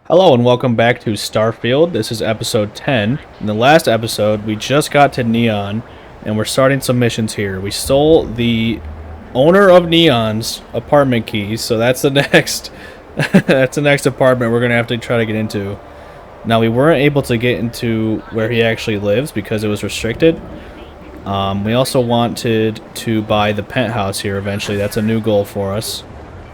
Hello and welcome back to Starfield. This is episode 10. In the last episode, we just got to Neon, and we're starting some missions here. We stole the owner of Neon's apartment keys, so that's the next that's the next apartment we're gonna have to try to get into. Now we weren't able to get into where he actually lives because it was restricted. We also wanted to buy the penthouse here eventually. That's a new goal for us.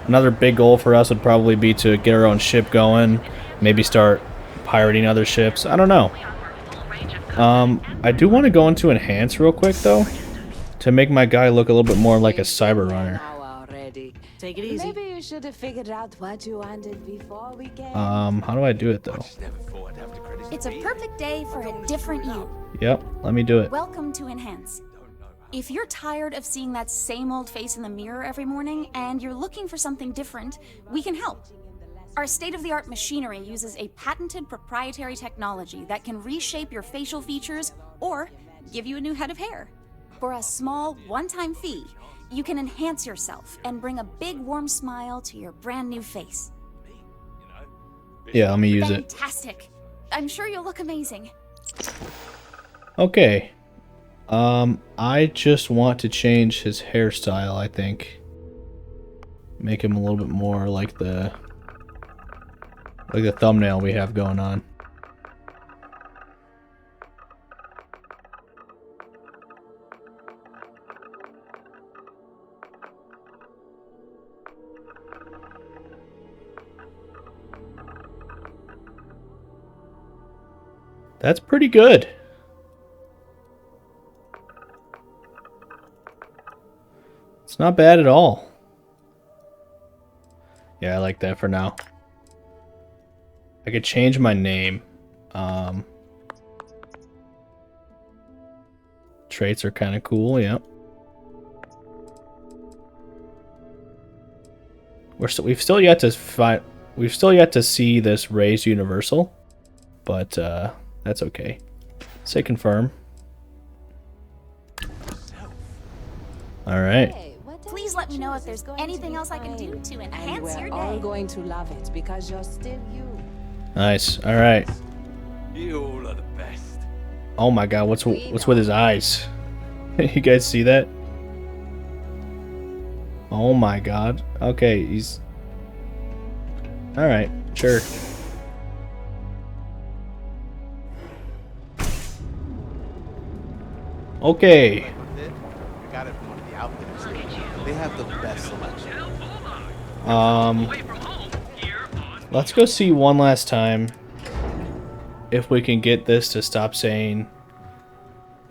Another big goal for us would probably be to get our own ship going, maybe start pirating other ships. I don't know. I do want to go into Enhance real quick, though, to make my guy look a little bit more like a cyber runner. Take it easy. Maybe you should have figured out what you wanted before we came. How do I do it, though? It's a perfect day for a different you. Yep, let me do it. Welcome to Enhance. If you're tired of seeing that same old face in the mirror every morning and you're looking for something different, we can help. Our state-of-the-art machinery uses a patented proprietary technology that can reshape your facial features or give you a new head of hair. For a small, one-time fee, you can enhance yourself and bring a big warm smile to your brand new face. Yeah, let me use it. Fantastic. I'm sure you'll look amazing. Okay. I just want to change his hairstyle, I think. Make him a little bit more like the thumbnail we have going on. That's pretty good. It's not bad at all. Yeah, I like that for now. I could change my name. Traits are kind of cool, yeah. We've still yet to see this raised universal, but that's okay. Say confirm. All right. Hey, what Please let me know if there's anything else I can do to enhance your we're all day. going to love it because you're still you. Nice. All right. You all are the best. Oh my God, what's with his eyes? You guys see that? Oh my God. Okay, he's. All right, sure. Okay. I got it from one of the outfitters. They have the best selection. Let's go see one last time if we can get this to stop saying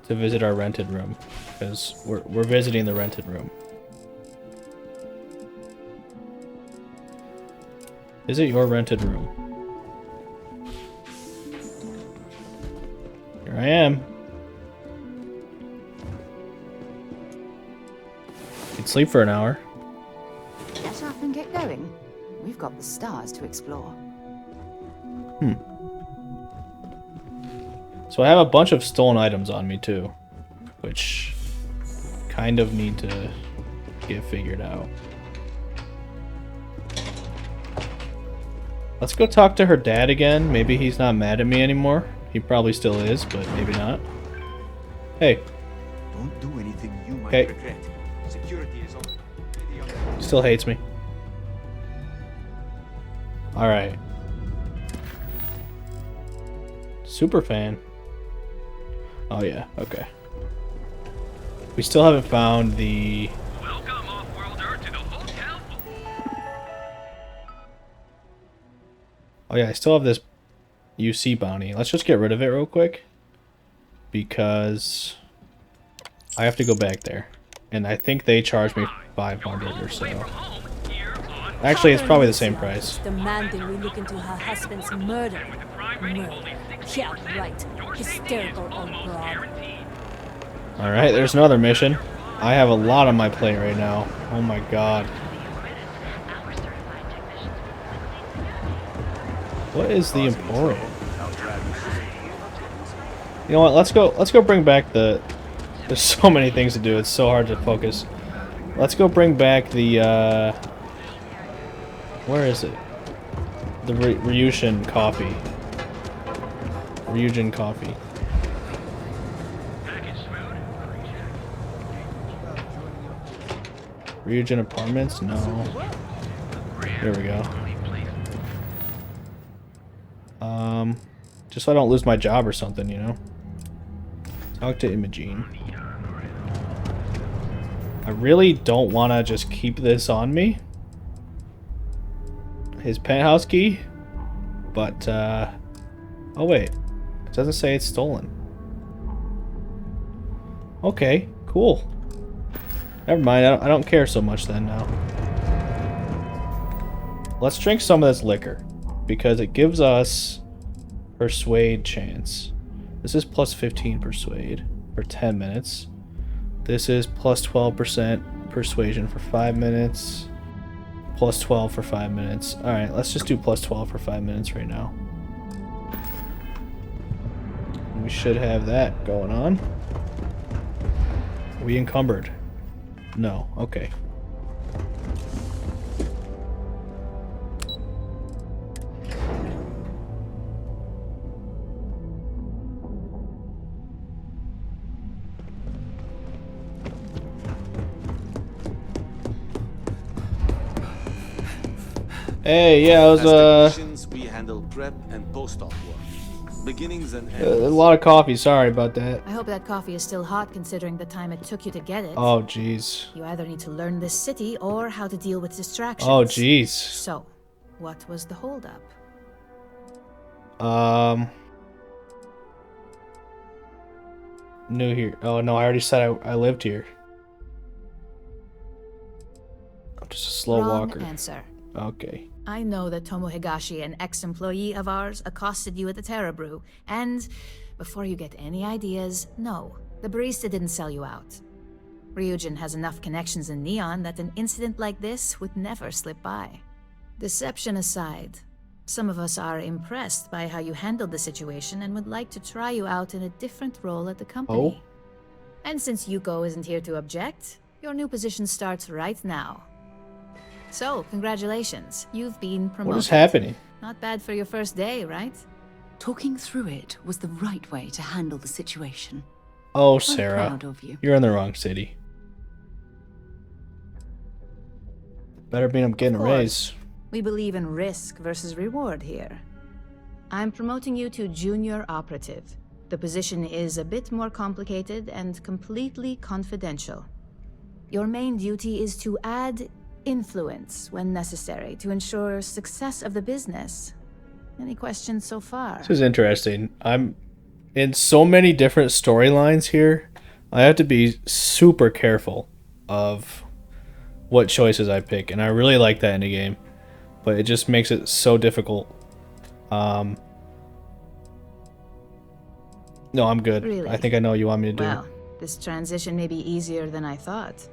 to visit our rented room, because we're visiting the rented room. Visit your rented room. Here I am. You can sleep for an hour. Get up and get going. We've got the stars to explore. So I have a bunch of stolen items on me too, which kind of need to get figured out. Let's go talk to her dad again. Maybe he's not mad at me anymore. He probably still is, but maybe not. Hey, Don't do anything you might Okay. regret. Security is on. still hates me. Alright. Super fan. Oh yeah, okay. We still haven't found the... Welcome, off-worlder, to the hotel. Oh yeah, I still have this UC bounty. Let's just get rid of it real quick, because I have to go back there. And I think they charge me 500 or so. Actually, it's probably the same price. Demanding we look into her husband's murder. Yeah, right. Hysterical old broad. Alright, there's another mission. I have a lot on my plate right now. Oh my God. What is the Emporium? You know what, let's go bring back the... There's so many things to do, it's so hard to focus. Let's go bring back the, where is it? the Ryujin coffee. Ryujin coffee. Ryujin apartments? No. Here we go. Just so I don't lose my job or something, you know? Talk to Imogene. I really don't want to just keep this on me. His penthouse key? But, oh wait. It doesn't say it's stolen. Okay, cool. Never mind, I don't care so much then now. Let's drink some of this liquor. Because it gives us persuade chance. This is plus 15 persuade for 10 minutes. This is plus 12% persuasion for 5 minutes. Plus 12 for 5 minutes. Alright, let's just do plus 12 for 5 minutes right now. We should have that going on. Are we encumbered? No, okay. Hey, yeah, I was, As technicians, we handle prep and post-op work. Beginnings and ends. a lot of coffee, sorry about that. I hope that coffee is still hot considering the time it took you to get it. Oh, jeez. You either need to learn this city or how to deal with distractions. Oh, jeez. So, what was the holdup? New here. Oh, no, I already said I lived here. I'm just a slow Wrong walker. answer. Okay. I know that Tomo Higashi, an ex-employee of ours, accosted you at the Terra Brew, and before you get any ideas, no, the barista didn't sell you out. Ryujin has enough connections in Neon that an incident like this would never slip by. Deception aside, some of us are impressed by how you handled the situation and would like to try you out in a different role at the company. Oh? And since Yuko isn't here to object, your new position starts right now. So, congratulations. You've been promoted. What is happening? Not bad for your first day, right? Talking through it was the right way to handle the situation. Oh, I'm Sarah. proud of you. You're in the wrong city. Better mean I'm getting a Of raise. course. We believe in risk versus reward here. I'm promoting you to junior operative. The position is a bit more complicated and completely confidential. Your main duty is to add influence when necessary to ensure success of the business. Any questions so far? This is interesting. I'm in so many different storylines here. I have to be super careful of what choices I pick, and I really like that in the game, but it just makes it so difficult. No, I'm good. Really? I think I know what you want me to do. Well, this transition may be easier than I thought.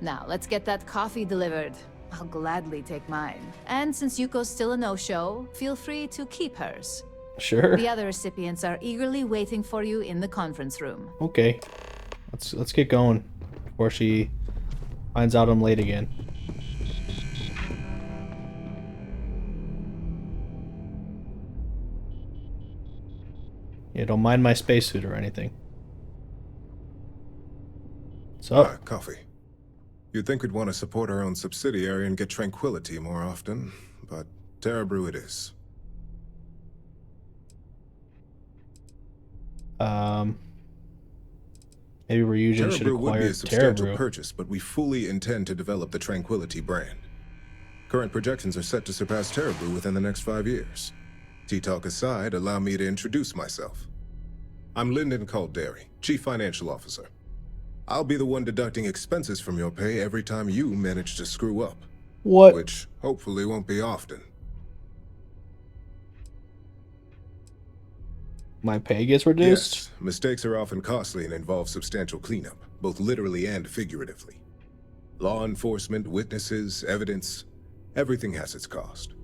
Now, let's get that coffee delivered. I'll gladly take mine. And since Yuko's still a no-show, feel free to keep hers. Sure. The other recipients are eagerly waiting for you in the conference room. Okay. Let's get going before she finds out I'm late again. Yeah, don't mind my spacesuit or anything. So, Coffee. You'd think we'd want to support our own subsidiary and get tranquility more often, but Terra Brew it is. maybe Ryujin Terra should Brew would be acquire a Terra substantial Brew. purchase, but we fully intend to develop the Tranquility brand. Current projections are set to surpass Terra Brew within the next 5 years. Tea-talk aside, allow me to introduce myself. I'm Lyndon Calderi, Chief Financial Officer. I'll be the one deducting expenses from your pay every time you manage to screw up. What? Which hopefully won't be often. My pay gets reduced? Yes, mistakes are often costly and involve substantial cleanup, both literally and figuratively. Law enforcement, witnesses, evidence, everything has its cost.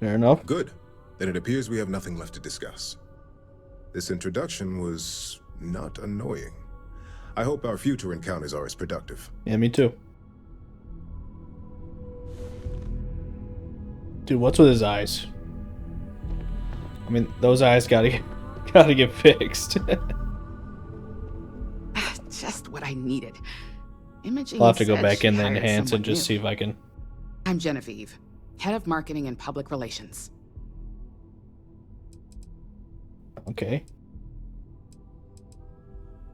Fair enough. Good. Then it appears we have nothing left to discuss. This introduction was not annoying. I hope our future encounters are as productive. Yeah, me too. Dude, what's with his eyes? I mean, those eyes gotta get fixed. Just what I needed. Imaging I'll have to go said back she in the hired enhance and someone just new. see if I can. I'm Genevieve, head of marketing and public relations. Okay.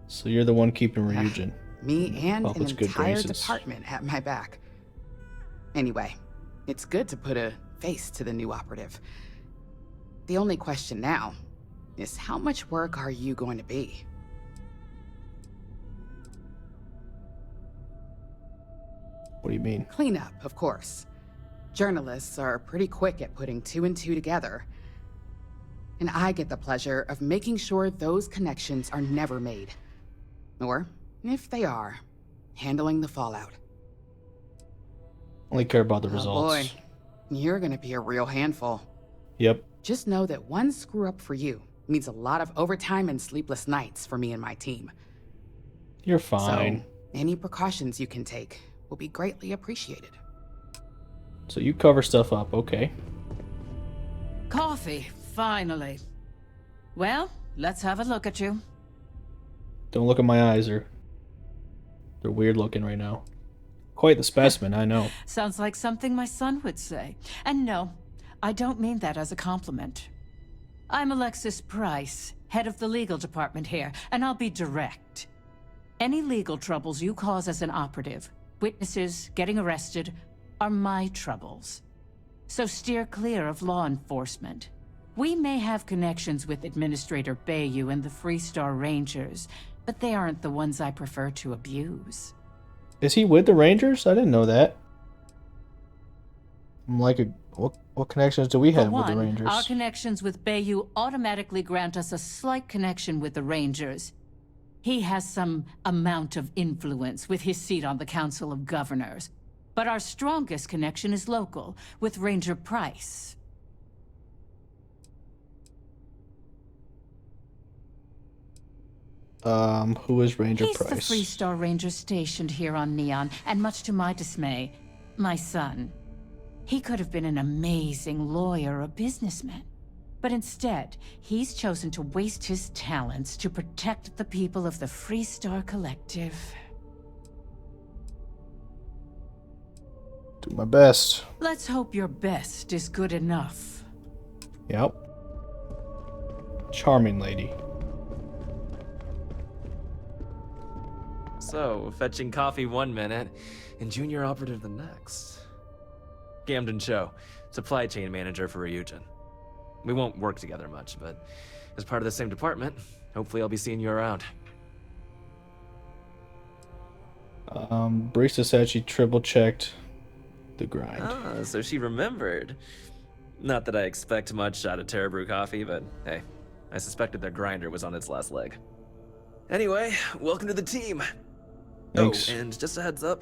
So you're the one keeping Ryujin. Me and an Papa's good entire graces. department at my back. Anyway, it's good to put a face to the new operative. The only question now is how much work are you going to be? What do you mean? Cleanup, of course. Journalists are pretty quick at putting two and two together. And I get the pleasure of making sure those connections are never made. Or, if they are, handling the fallout. Only care about the Oh results. boy, you're gonna be a real handful. Yep. Just know that one screw up for you means a lot of overtime and sleepless nights for me and my team. You're fine. So, any precautions you can take will be greatly appreciated. So you cover stuff up, okay. Coffee, finally. Well, let's have a look at you. Don't look at my eyes, they're weird looking right now. Quite the specimen, I know. Sounds like something my son would say. And no, I don't mean that as a compliment. I'm Alexis Price, head of the legal department here, and I'll be direct. Any legal troubles you cause as an operative, witnesses, getting arrested, are my troubles. So steer clear of law enforcement. We may have connections with Administrator Bayou and the Freestar Rangers, but they aren't the ones I prefer to abuse. Is he with the Rangers? I didn't know that. I'm like, what connections do we have with the Rangers? Our connections with Bayou automatically grant us a slight connection with the Rangers. He has some amount of influence with his seat on the Council of Governors. But our strongest connection is local, with Ranger Price. Who is Ranger He's Price? the Freestar Ranger stationed here on Neon, and much to my dismay, my son. He could have been an amazing lawyer or businessman. But instead, he's chosen to waste his talents to protect the people of the Freestar Collective. Do my best. Let's hope your best is good enough. Yep. Charming lady. So, fetching coffee 1 minute and junior operative the next. Camden Cho, supply chain manager for Ryujin. We won't work together much, but as part of the same department, hopefully I'll be seeing you around. Barista said she triple checked the grind. Ah, so she remembered. Not that I expect much out of Terra Brew Coffee, but hey, I suspected their grinder was on its last leg. Anyway, welcome to the team. Thanks. Oh, and just a heads up,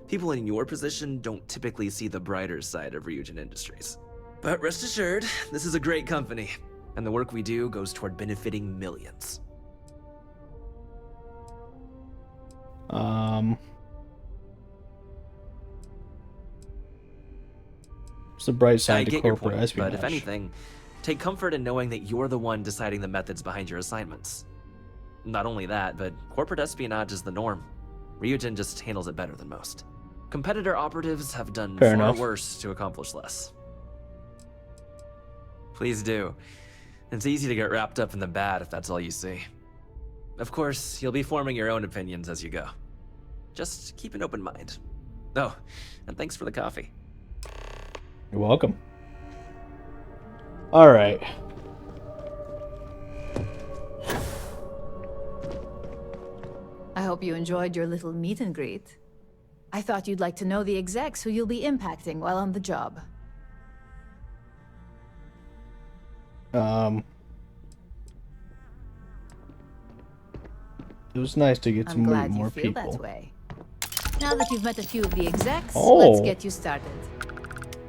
people in your position don't typically see the brighter side of Ryujin Industries. But rest assured, this is a great company, and the work we do goes toward benefiting millions. It's the bright I side to get your corporate point, espionage. but if anything, take comfort in knowing that you're the one deciding the methods behind your assignments. Not only that, but corporate espionage is the norm. Ryujin just handles it better than most. Competitor operatives have done Fair far enough. worse to accomplish less. Please do. It's easy to get wrapped up in the bad if that's all you see. Of course, you'll be forming your own opinions as you go. Just keep an open mind. Oh, and thanks for the coffee. You're welcome. All right. I hope you enjoyed your little meet and greet. I thought you'd like to know the execs who you'll be impacting while on the job. It was nice to get to I'm meet glad more you feel people. that way. Now that you've met a few of the execs, Oh. let's get you started.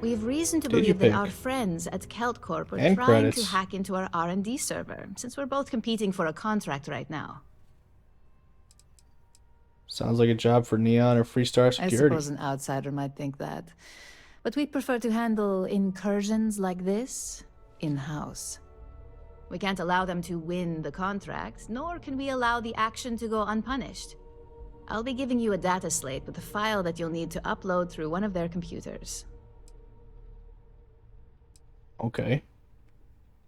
We have reason to believe that Digipic. our friends at KeltCorp are And trying credits. to hack into our R&D server, since we're both competing for a contract right now. Sounds like a job for Neon or Freestar I Security. suppose an outsider might think that. But we prefer to handle incursions like this in-house. We can't allow them to win the contract, nor can we allow the action to go unpunished. I'll be giving you a data slate with a file that you'll need to upload through one of their computers. Okay.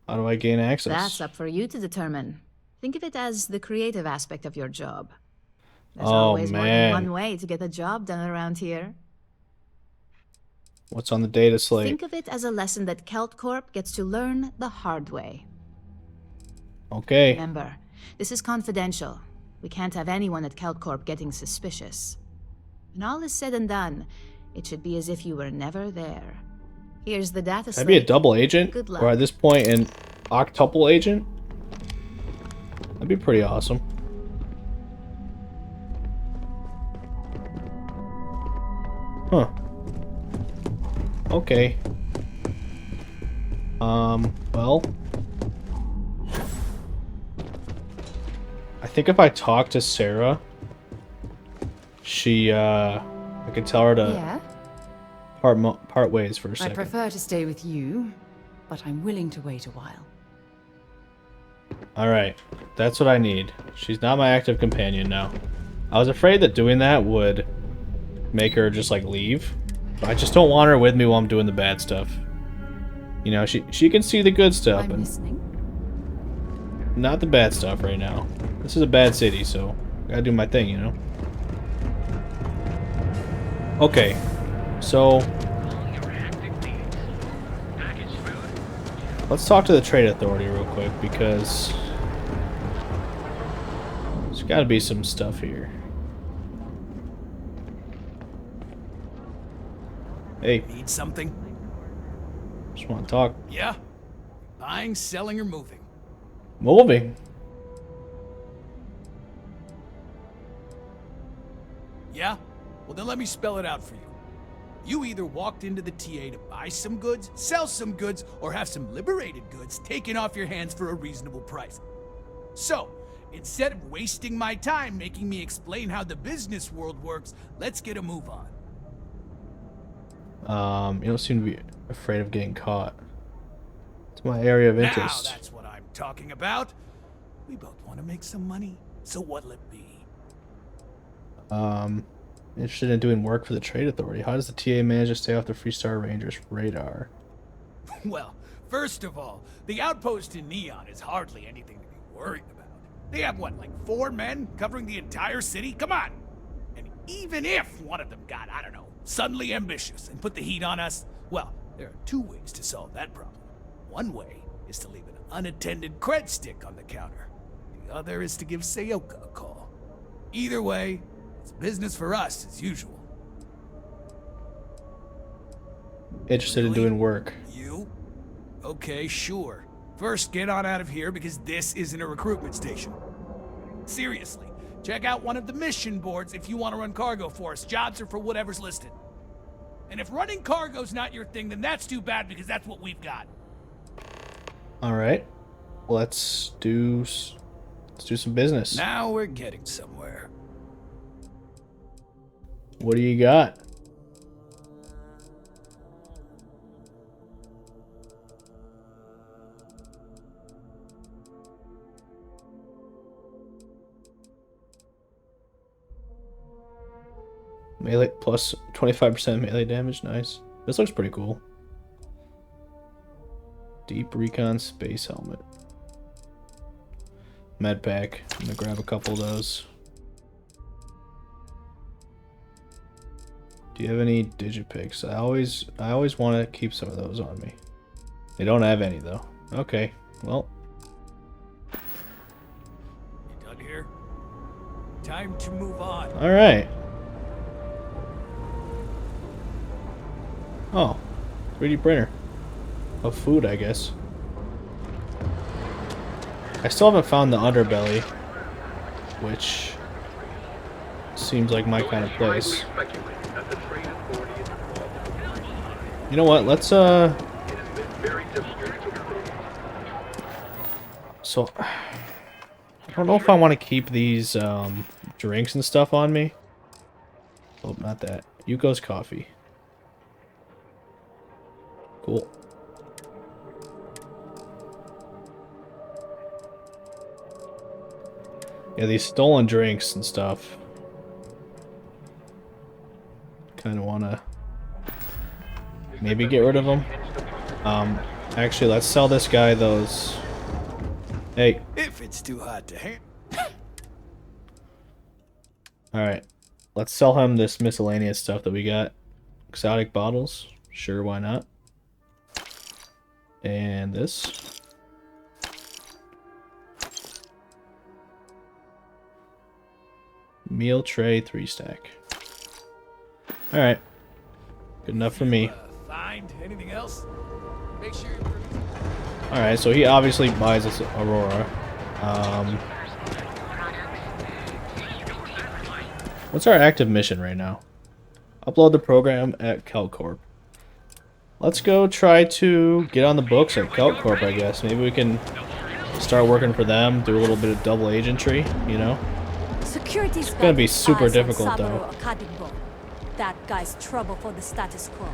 How do I gain access? That's up for you to determine. Think of it as the creative aspect of your job. There's Oh, always more than man. one way to get a job done around here. What's on the data slate? Think of it as a lesson that Kelt Corp gets to learn the hard way. Okay. Remember, this is confidential. We can't have anyone at Kelt Corp getting suspicious. When all is said and done, it should be as if you were never there. Here's the data slate. Can I be a double agent? Good luck. Or at this point, an octuple agent? That'd be pretty awesome. Huh. Okay. Well. I think if I talk to Sarah, I could tell her to Yeah? part ways for a I second. prefer to stay with you, but I'm willing to wait a while. Alright, that's what I need. She's not my active companion now. I was afraid that doing that would make her just like leave. But I just don't want her with me while I'm doing the bad stuff. You know, she can see the good stuff, and not the bad stuff right now. This is a bad city, so I gotta do my thing, you know? Okay, so let's talk to the trade authority real quick, because there's gotta be some stuff here. Hey. Need something? Just want to talk. Yeah? Buying, selling, or moving? Moving. Yeah? Well, then let me spell it out for you. You either walked into the TA to buy some goods, sell some goods, or have some liberated goods taken off your hands for a reasonable price. So, instead of wasting my time making me explain how the business world works, let's get a move on. You don't seem to be afraid of getting caught. It's my area of interest. Now that's what I'm talking about. We both want to make some money, so what'll it be? Interested in doing work for the trade authority. How does the TA manage to stay off the Freestar Rangers' radar? Well, first of all, the outpost in Neon is hardly anything to be worried about. They have, what, like 4 men covering the entire city? Come on! And even if one of them got, I don't know, suddenly ambitious and put the heat on us, well, there are 2 ways to solve that problem. One way is to leave an unattended cred stick on the counter. The other is to give Sayoka a call. Either way, it's business for us as usual. Interested in doing work. You? Okay, sure. First, get on out of here because this isn't a recruitment station. Seriously, check out one of the mission boards if you want to run cargo for us. Jobs are for whatever's listed. And if running cargo's not your thing, then that's too bad because that's what we've got. Alright. Let's do some business. Now we're getting somewhere. What do you got? Melee plus 25% melee damage. Nice. This looks pretty cool. Deep recon space helmet. Med pack. I'm gonna grab a couple of those. Do you have any digipicks? I always want to keep some of those on me. They don't have any though. Okay. Well. You done here? Time to move on. All right. Oh, 3D printer of food, I guess. I still haven't found the underbelly, which seems like my kind of place. You know what? Let's So I don't know if I want to keep these drinks and stuff on me. Oh, not that. Yuko's coffee. Cool. Yeah, these stolen drinks and stuff. Kind of want to maybe get rid of them. Actually, let's sell this guy those. Hey. If it's too hot to handle. Alright. Let's sell him this miscellaneous stuff that we got. Exotic bottles. Sure, why not? And this. Meal tray 3-stack. Alright. Good enough for me. Find anything else? Make sure. Alright, so he obviously buys us Aurora. What's our active mission right now? Upload the program at CalCorp. Let's go try to get on the books at CalCorp, I guess. Maybe we can start working for them, do a little bit of double agentry, you know? Security's It's gonna be super difficult, though. That guy's trouble for the status quo,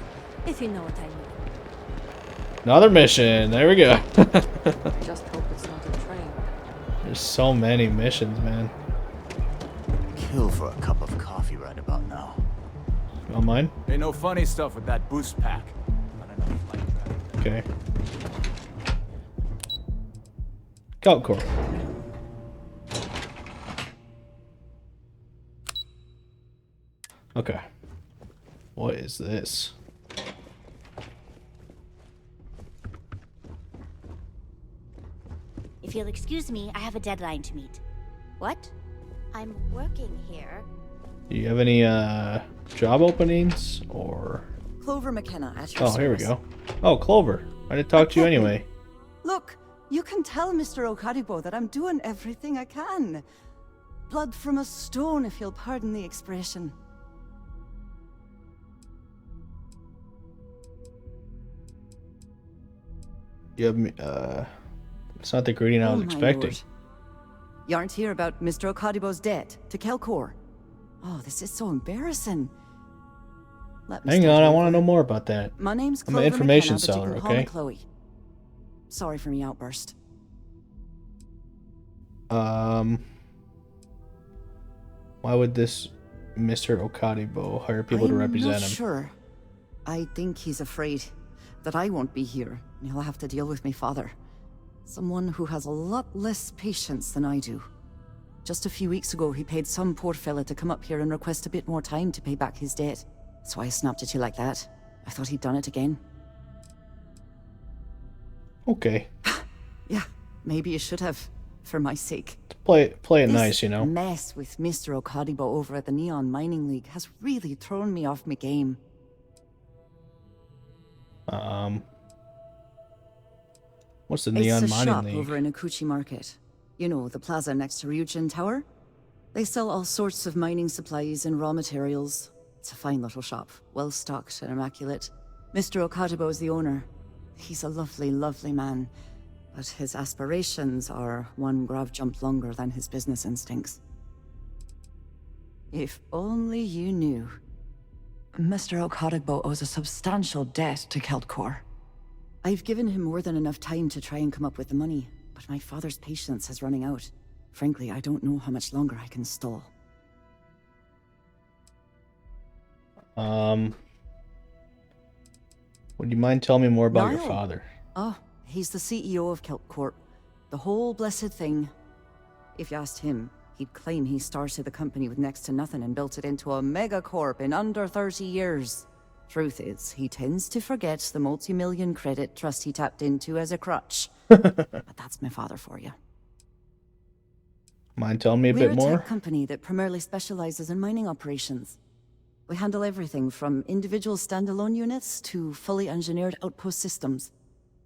if you know what I mean. Another mission. There we go. Just hope it's not a train. There's so many missions, man. Kill for a cup of coffee right about now. You want mine? Ain't no funny stuff with that boost pack. Okay. CalCorp. Okay. What is this? If you'll excuse me, I have a deadline to meet. What? I'm working here. Do you have any job openings or? Clover McKenna at your Oh, here we service. go. Oh, Clover. I didn't talk to you anyway. Look, you can tell Mr. Okaribo that I'm doing everything I can. Blood from a stone, if you'll pardon the expression. You have me. It's not the greeting I was my expecting. lord. You aren't here about Mr. Okaribo's debt to Kelcor. Oh, this is so embarrassing. Let me Hang start on, I over. want to know more about that. My name's I'm Clover an information McKenna, but you seller, can call me okay? Chloe. Sorry for me outburst. Why would this Mr. Okadibo hire people to represent I'm not him? sure. I think he's afraid that I won't be here, and he'll have to deal with my father. Someone who has a lot less patience than I do. Just a few weeks ago, he paid some poor fella to come up here and request a bit more time to pay back his debt. That's why I snapped at you like that. I thought he'd done it again. Okay. Yeah, maybe you should have, for my sake. Play it This nice, you know? mess with Mr. Okadibo over at the Neon Mining League has really thrown me off my game. What's the Neon It's a Mining shop League? over in Akuchi Market. You know, the plaza next to Ryujin Tower? They sell all sorts of mining supplies and raw materials. It's a fine little shop, well stocked and immaculate. Mr. Okadibo is the owner. He's a lovely, lovely man, but his aspirations are one grav jump longer than his business instincts. If only you knew. Mr. Okadibo owes a substantial debt to Keltcor. I've given him more than enough time to try and come up with the money, but my father's patience is running out. Frankly, I don't know how much longer I can stall. Would you mind telling me more about your Niall. father? Oh, he's the CEO of Kelp Corp. The whole blessed thing. If you asked him, he'd claim he started the company with next to nothing and built it into a megacorp in under 30 years. Truth is, he tends to forget the multi-million credit trust he tapped into as a crutch. But that's my father for you. Mind telling me a We're bit a more? tech company that primarily specializes in mining operations. We handle everything from individual standalone units to fully engineered outpost systems.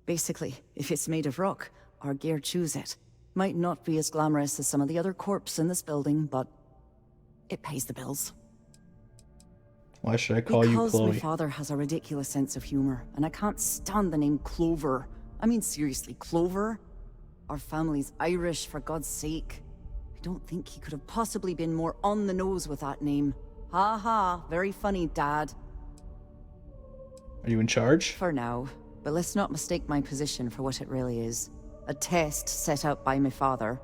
Basically, if it's made of rock, our gear chews it. Might not be as glamorous as some of the other corps in this building, but it pays the bills. Why should I call you Because my Chloe? father has a ridiculous sense of humor, and I can't stand the name Clover. I mean, seriously, Clover? Our family's Irish, for God's sake. I don't think he could have possibly been more on the nose with that name. Ha ha, very funny, Dad. Are you in charge? For now. but let's not mistake my position for what it really is. A test set up by my father.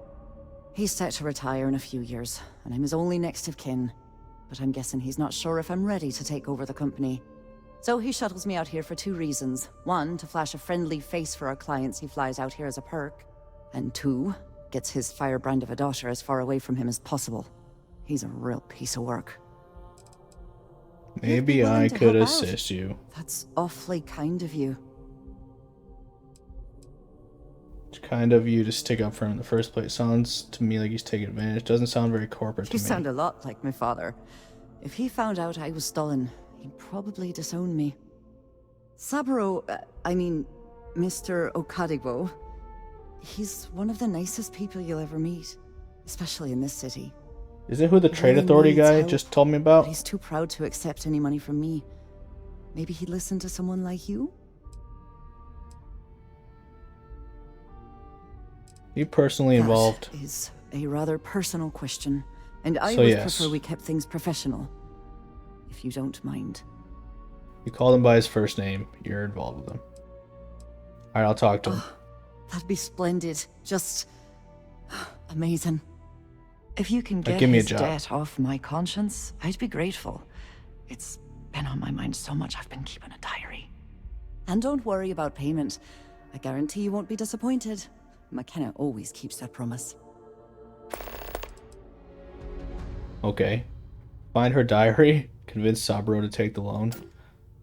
He's set to retire in a few years, and I'm his only next of kin. But I'm guessing he's not sure if I'm ready to take over the company. So he shuttles me out here for 2 reasons. 1, to flash a friendly face for our clients he flies out here as a perk. And 2, gets his firebrand of a daughter as far away from him as possible. He's a real piece of work. Maybe I could assist you. That's awfully kind of you. It's kind of you to stick up for him in the first place. Sounds to me like he's taking advantage. Doesn't sound very corporate to You me. sound a lot like my father. If he found out I was stolen, he'd probably disown me. Saburo, Mr. Okadigbo, he's one of the nicest people you'll ever meet, especially in this city. Isn't who the trade authority guy just told me about? But he's too proud to accept any money from me. Maybe he'd listen to someone like you? You personally involved? That is a rather personal question, and I So would yes. prefer we kept things professional, if you don't mind. You called him by his first name. You're involved with him. Alright, I'll talk to him. That'd be splendid. Just amazing. If you can get give me a his job. debt off my conscience, I'd be grateful. It's been on my mind so much I've been keeping a diary. And don't worry about payment. I guarantee you won't be disappointed. McKenna always keeps that promise. Okay. Find her diary. Convince Saburo to take the loan.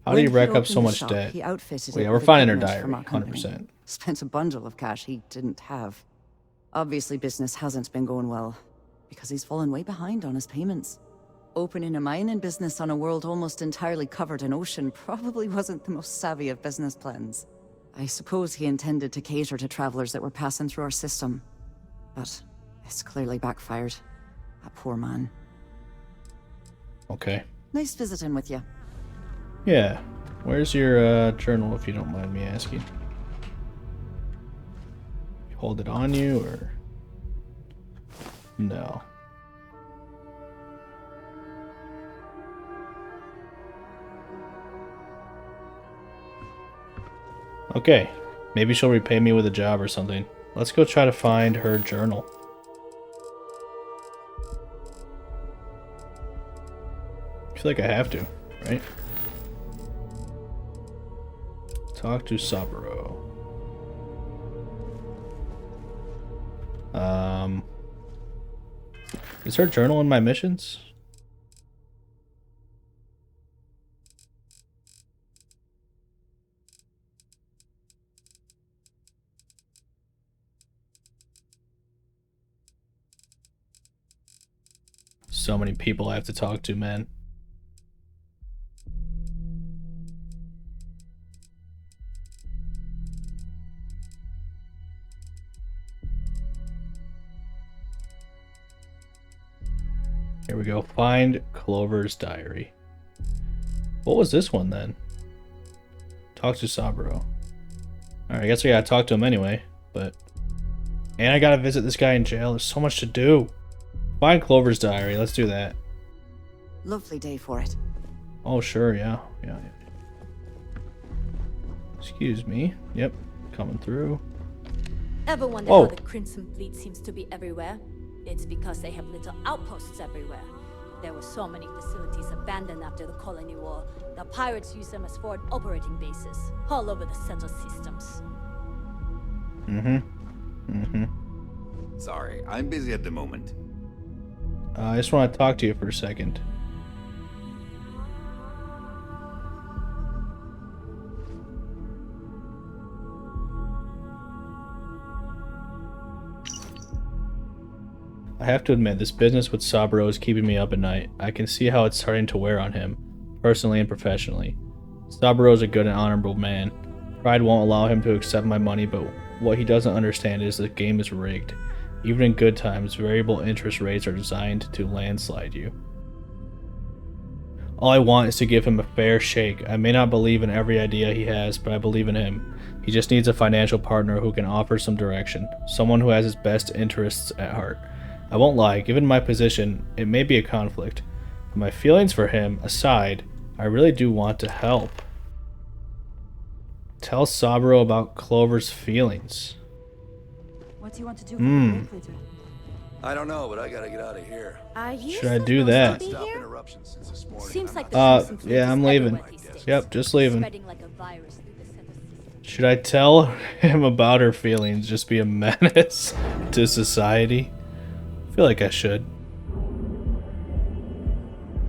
How do When you he rack up opened so the much shop, debt? He outfitted Well, it yeah, we're with finding her equipment diary. from our company. 100%. Spent a bundle of cash he didn't have. Obviously, business hasn't been going well, because he's fallen way behind on his payments. Opening a mining business on a world almost entirely covered in ocean probably wasn't the most savvy of business plans. I suppose he intended to cater to travelers that were passing through our system. But it's clearly backfired. A poor man. Okay. Nice visiting with you. Yeah. Where's your journal, if you don't mind me asking? You hold it on you, or... No. Okay. Maybe she'll repay me with a job or something. Let's go try to find her journal. I feel like I have to, right? Talk to Saburo. Is her journal in my missions? So many people I have to talk to, man. Here we go. Find Clover's diary. What was this one then? Talk to Saburo. Alright, I guess we gotta talk to him anyway, but... And I gotta visit this guy in jail. There's so much to do. Find Clover's diary. Let's do that. Lovely day for it. Oh, sure, yeah. Yeah. Excuse me. Yep, coming through. Ever wonder Whoa. how the Crimson Fleet seems to be everywhere? It's because they have little outposts everywhere. There were so many facilities abandoned after the colony war. The pirates use them as forward operating bases, all over the settled systems. Sorry, I'm busy at the moment. I just want to talk to you for a second. I have to admit, this business with Saburo is keeping me up at night. I can see how it's starting to wear on him, personally and professionally. Saburo is a good and honorable man. Pride won't allow him to accept my money, but what he doesn't understand is the game is rigged. Even in good times, variable interest rates are designed to landslide you. All I want is to give him a fair shake. I may not believe in every idea he has, but I believe in him. He just needs a financial partner who can offer some direction, someone who has his best interests at heart. I won't lie, given my position, it may be a conflict. But my feelings for him aside, I really do want to help. Tell Sabro about Clover's feelings. What do you want to do for the break later? I don't know, but I gotta get out of here. Are you Should I do that? Stop interruptions since this morning. Seems like Yeah, I'm leaving. Yep, just leaving. spreading like a virus through the center system. Should I tell him about her feelings? Just be a menace to society? I feel like I should.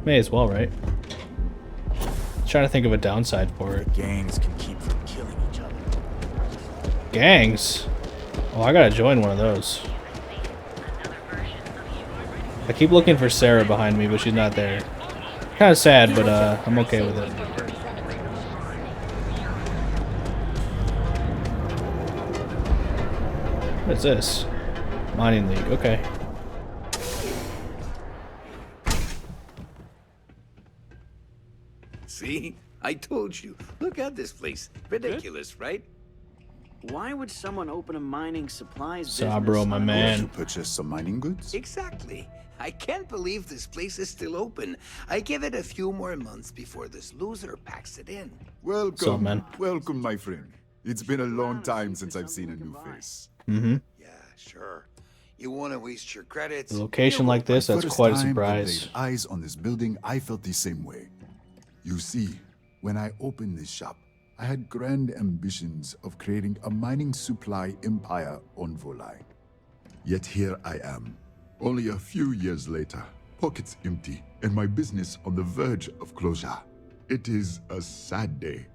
May as well, right? Trying to think of a downside for it. Gangs can keep from killing each other. Gangs? Oh, I gotta join one of those. I keep looking for Sarah behind me, but she's not there. Kind of sad, but I'm okay with it. What's this? Mining League, okay. See? I told you. Look at this place. Ridiculous, right? Why would someone open a mining supplies Sabro, business? my man. To purchase some mining goods? Exactly. I can't believe this place is still open. I give it a few more months before this loser packs it in. Welcome, man? Welcome, my friend. It's been a long time since I've seen a new face. Mm-hmm. Yeah, sure. You want to waste your credits? A location like this, that's First quite a time I surprise. laid eyes on this building, I felt the same way. You see, when I opened this shop, I had grand ambitions of creating a mining supply empire on Volai. Yet here I am, only a few years later, pockets empty, and my business on the verge of closure. It is a sad day.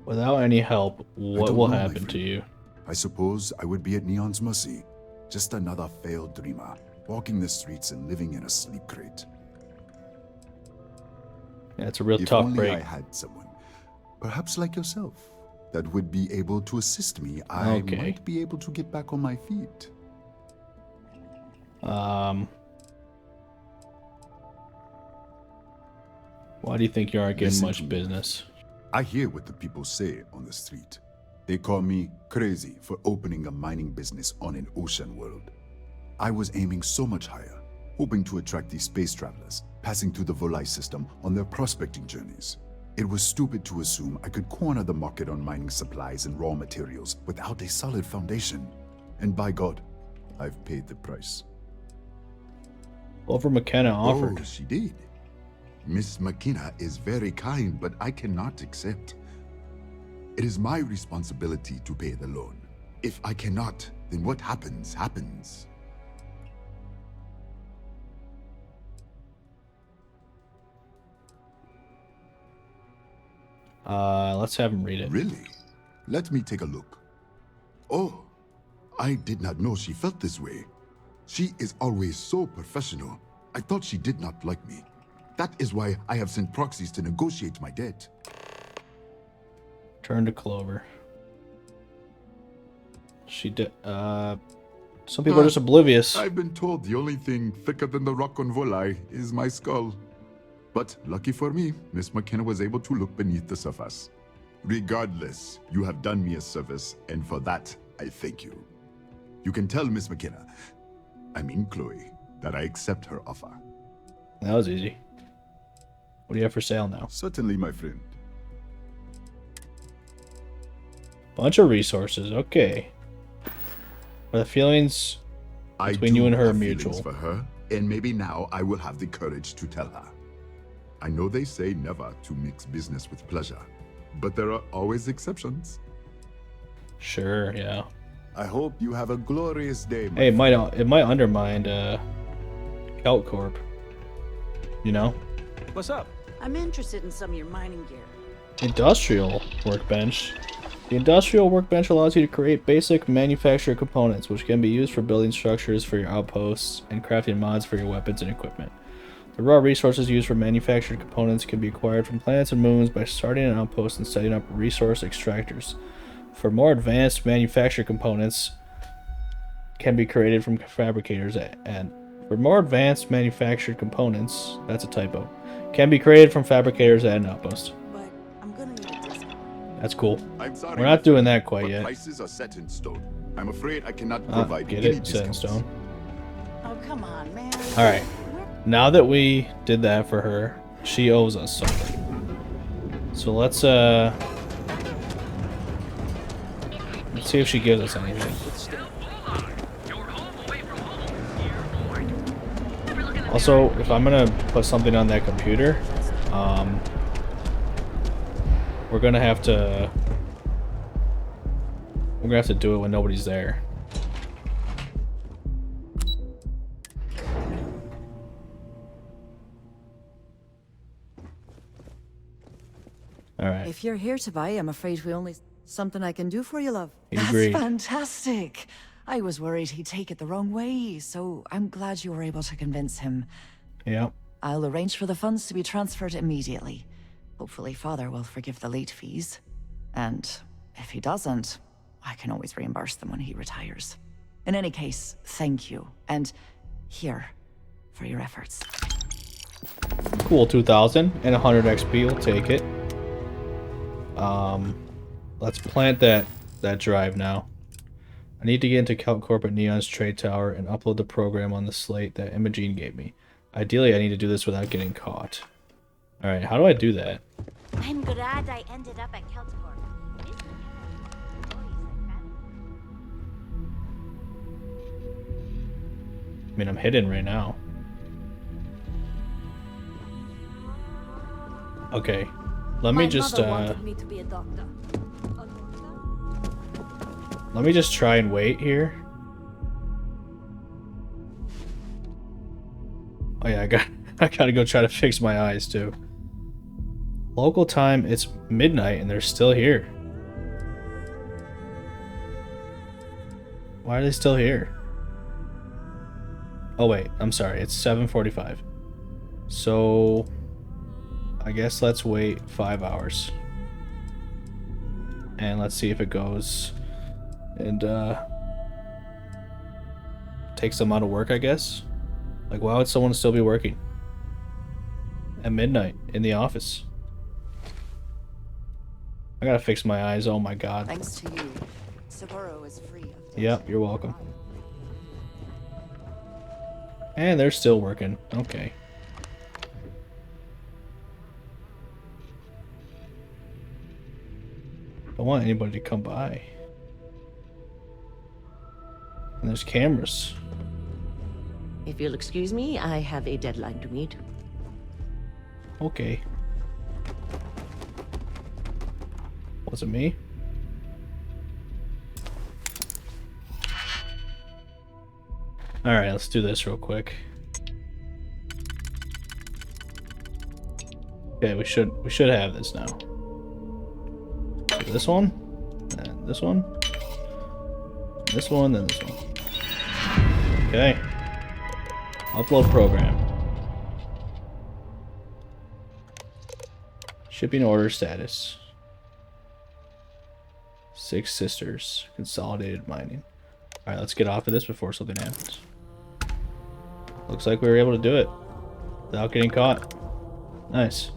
Without any help, what will happen to you? I suppose I would be at Neon's mercy. Just another failed dreamer, walking the streets and living in a sleep crate. Yeah, it's a real If tough only break. I had someone, perhaps like yourself, that would be able to assist me. I Okay. might be able to get back on my feet. Why do you think you aren't getting Listen much to me. business? I hear what the people say on the street. They call me crazy for opening a mining business on an ocean world. I was aiming so much higher, hoping to attract these space travelers, passing through the Volai system on their prospecting journeys. It was stupid to assume I could corner the market on mining supplies and raw materials without a solid foundation. And by God, I've paid the price. Clover McKenna offered. Oh, she did. Miss McKenna is very kind, but I cannot accept. It is my responsibility to pay the loan. If I cannot, then what happens, happens. Let's have him read it. Really? Let me take a look. Oh, I did not know she felt this way. She is always so professional. I thought she did not like me. That is why I have sent proxies to negotiate my debt. Turn to Clover. She did. Some people are just oblivious. I've been told the only thing thicker than the rock on Volai is my skull. But lucky for me, Miss McKenna was able to look beneath the surface. Regardless, you have done me a service, and for that, I thank you. You can tell Miss McKenna, I mean Chloe, that I accept her offer. That was easy. What do you have for sale now? Certainly, my friend. Bunch of resources. Okay. Are the feelings between you and her have mutual? feelings for her, and maybe now I will have the courage to tell her. I know they say never to mix business with pleasure, but there are always exceptions. Sure. Yeah. I hope you have a glorious day, my Hey, it might undermine Kelt Corp. You know? What's up? I'm interested in some of your mining gear. Industrial workbench. The industrial workbench allows you to create basic manufactured components, which can be used for building structures for your outposts and crafting mods for your weapons and equipment. The raw resources used for manufactured components can be acquired from planets and moons by starting an outpost and setting up resource extractors. For more advanced manufactured components can be created from fabricators and for more advanced manufactured components, that's a typo, can be created from fabricators at an outpost. But I'm gonna need a discount. That's cool. I'm sorry, We're my not doing friend, that quite but yet. Prices are set in stone. I'm afraid I cannot provide Get any it? Set in discounts. stone. Oh, come on, man. Alright. Now that we did that for her, she owes us something. So let's see if she gives us anything. Also, if I'm gonna put something on that computer, we're gonna have to do it when nobody's there. All right. If you're here to buy, I'm afraid we only... Something I can do for you, love. He That's agreed. fantastic. I was worried he'd take it the wrong way, so I'm glad you were able to convince him. Yep. I'll arrange for the funds to be transferred immediately. Hopefully Father will forgive the late fees. And if he doesn't, I can always reimburse them when he retires. In any case, thank you. And here, for your efforts. Cool, 2,000 and 100 XP. We'll take it. Let's plant that drive now. I need to get into Corporate Neon's trade tower and upload the program on the slate that Imogene gave me. Ideally, I need to do this without getting caught. All right, how do I do that? I'm glad I ended up at Keltcorp. I mean, I'm hidden right now. Okay, let me just wanted me to be a doctor. let me just try and wait here. Oh yeah, I gotta go try to fix my eyes too. Local time, it's midnight and they're still here. Why are they still here? Oh wait, I'm sorry, it's 7:45. So I guess let's wait 5 hours. And let's see if it goes and takes them out of work, I guess. Like, why would someone still be working at midnight in the office? I gotta fix my eyes. Oh my god. Thanks to you, Sapporo is free of debt. Yep, you're welcome. And they're still working. Okay. Don't want anybody to come by. And there's cameras. If you'll excuse me, I have a deadline to meet. Okay. Was it me? Alright, let's do this real quick. Okay, we should have this now. So this one, and this one, this one, then this one. Okay. Upload program. Shipping order status. 6 sisters. Consolidated mining. Alright, let's get off of this before something happens. Looks like we were able to do it without getting caught. Nice.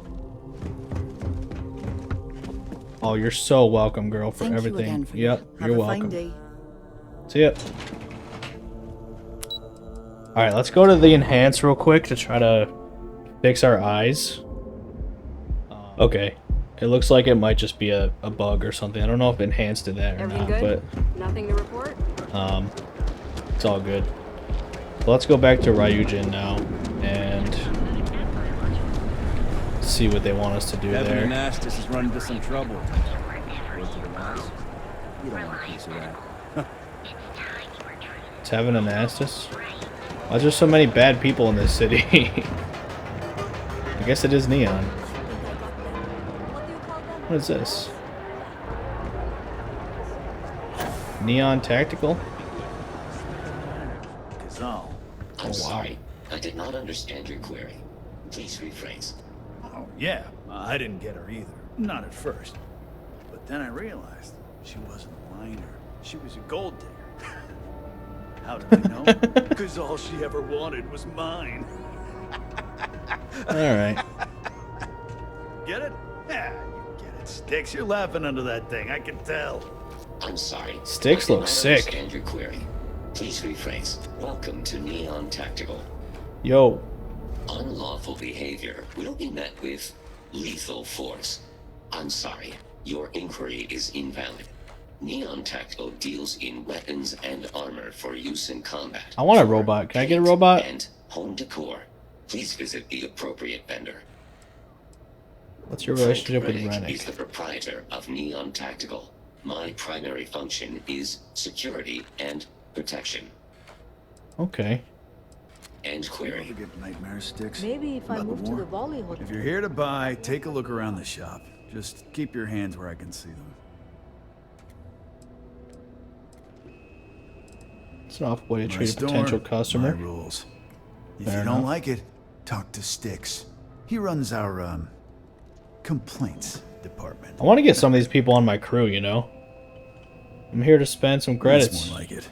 Oh, you're so welcome, girl, for everything. Yep, you're welcome. See ya. Alright, let's go to the enhance real quick to try to fix our eyes. Okay. It looks like it might just be a bug or something. I don't know if enhanced did that or Everything not, good? but Nothing to report? it's all good. So let's go back to Ryujin now and see what they want us to do Evan there. and Astis has run into some trouble. Go to the mouse. You don't want a piece of that. It's Heaven and Astis. Why is there so many bad people in this city? I guess it is Neon. What is this? Neon Tactical? I'm sorry. I did not understand your query. Please rephrase. Oh, yeah. I didn't get her either. Not at first. But then I realized she wasn't a miner. She was a gold digger. How did I know? Because all she ever wanted was mine. Alright. Get it? Yeah, you get it. Sticks, you're laughing under that thing. I can tell. I'm sorry. Sticks looks sick. I understand your query. Please rephrase. Welcome to Neon Tactical. Yo. Unlawful behavior will be met with lethal force. I'm sorry. Your inquiry is invalid. Neon Tactical deals in weapons and armor for use in combat. I want a robot. Can I get a robot? And home decor. Please visit the appropriate vendor. What's your relationship with Frank Rennick? is the proprietor of Neon Tactical. My primary function is security and protection. Okay. End query. You get nightmare sticks? Maybe if I About the move to war? the volley hotel. If you're here to buy, take a look around the shop. Just keep your hands where I can see them. It's an awful way to My treat a store, potential customer. my rules. If Fair you don't enough. like it, talk to Styx. He runs our, complaints department. I want to get some of these people on my crew, you know? I'm here to spend some credits. That's more like it.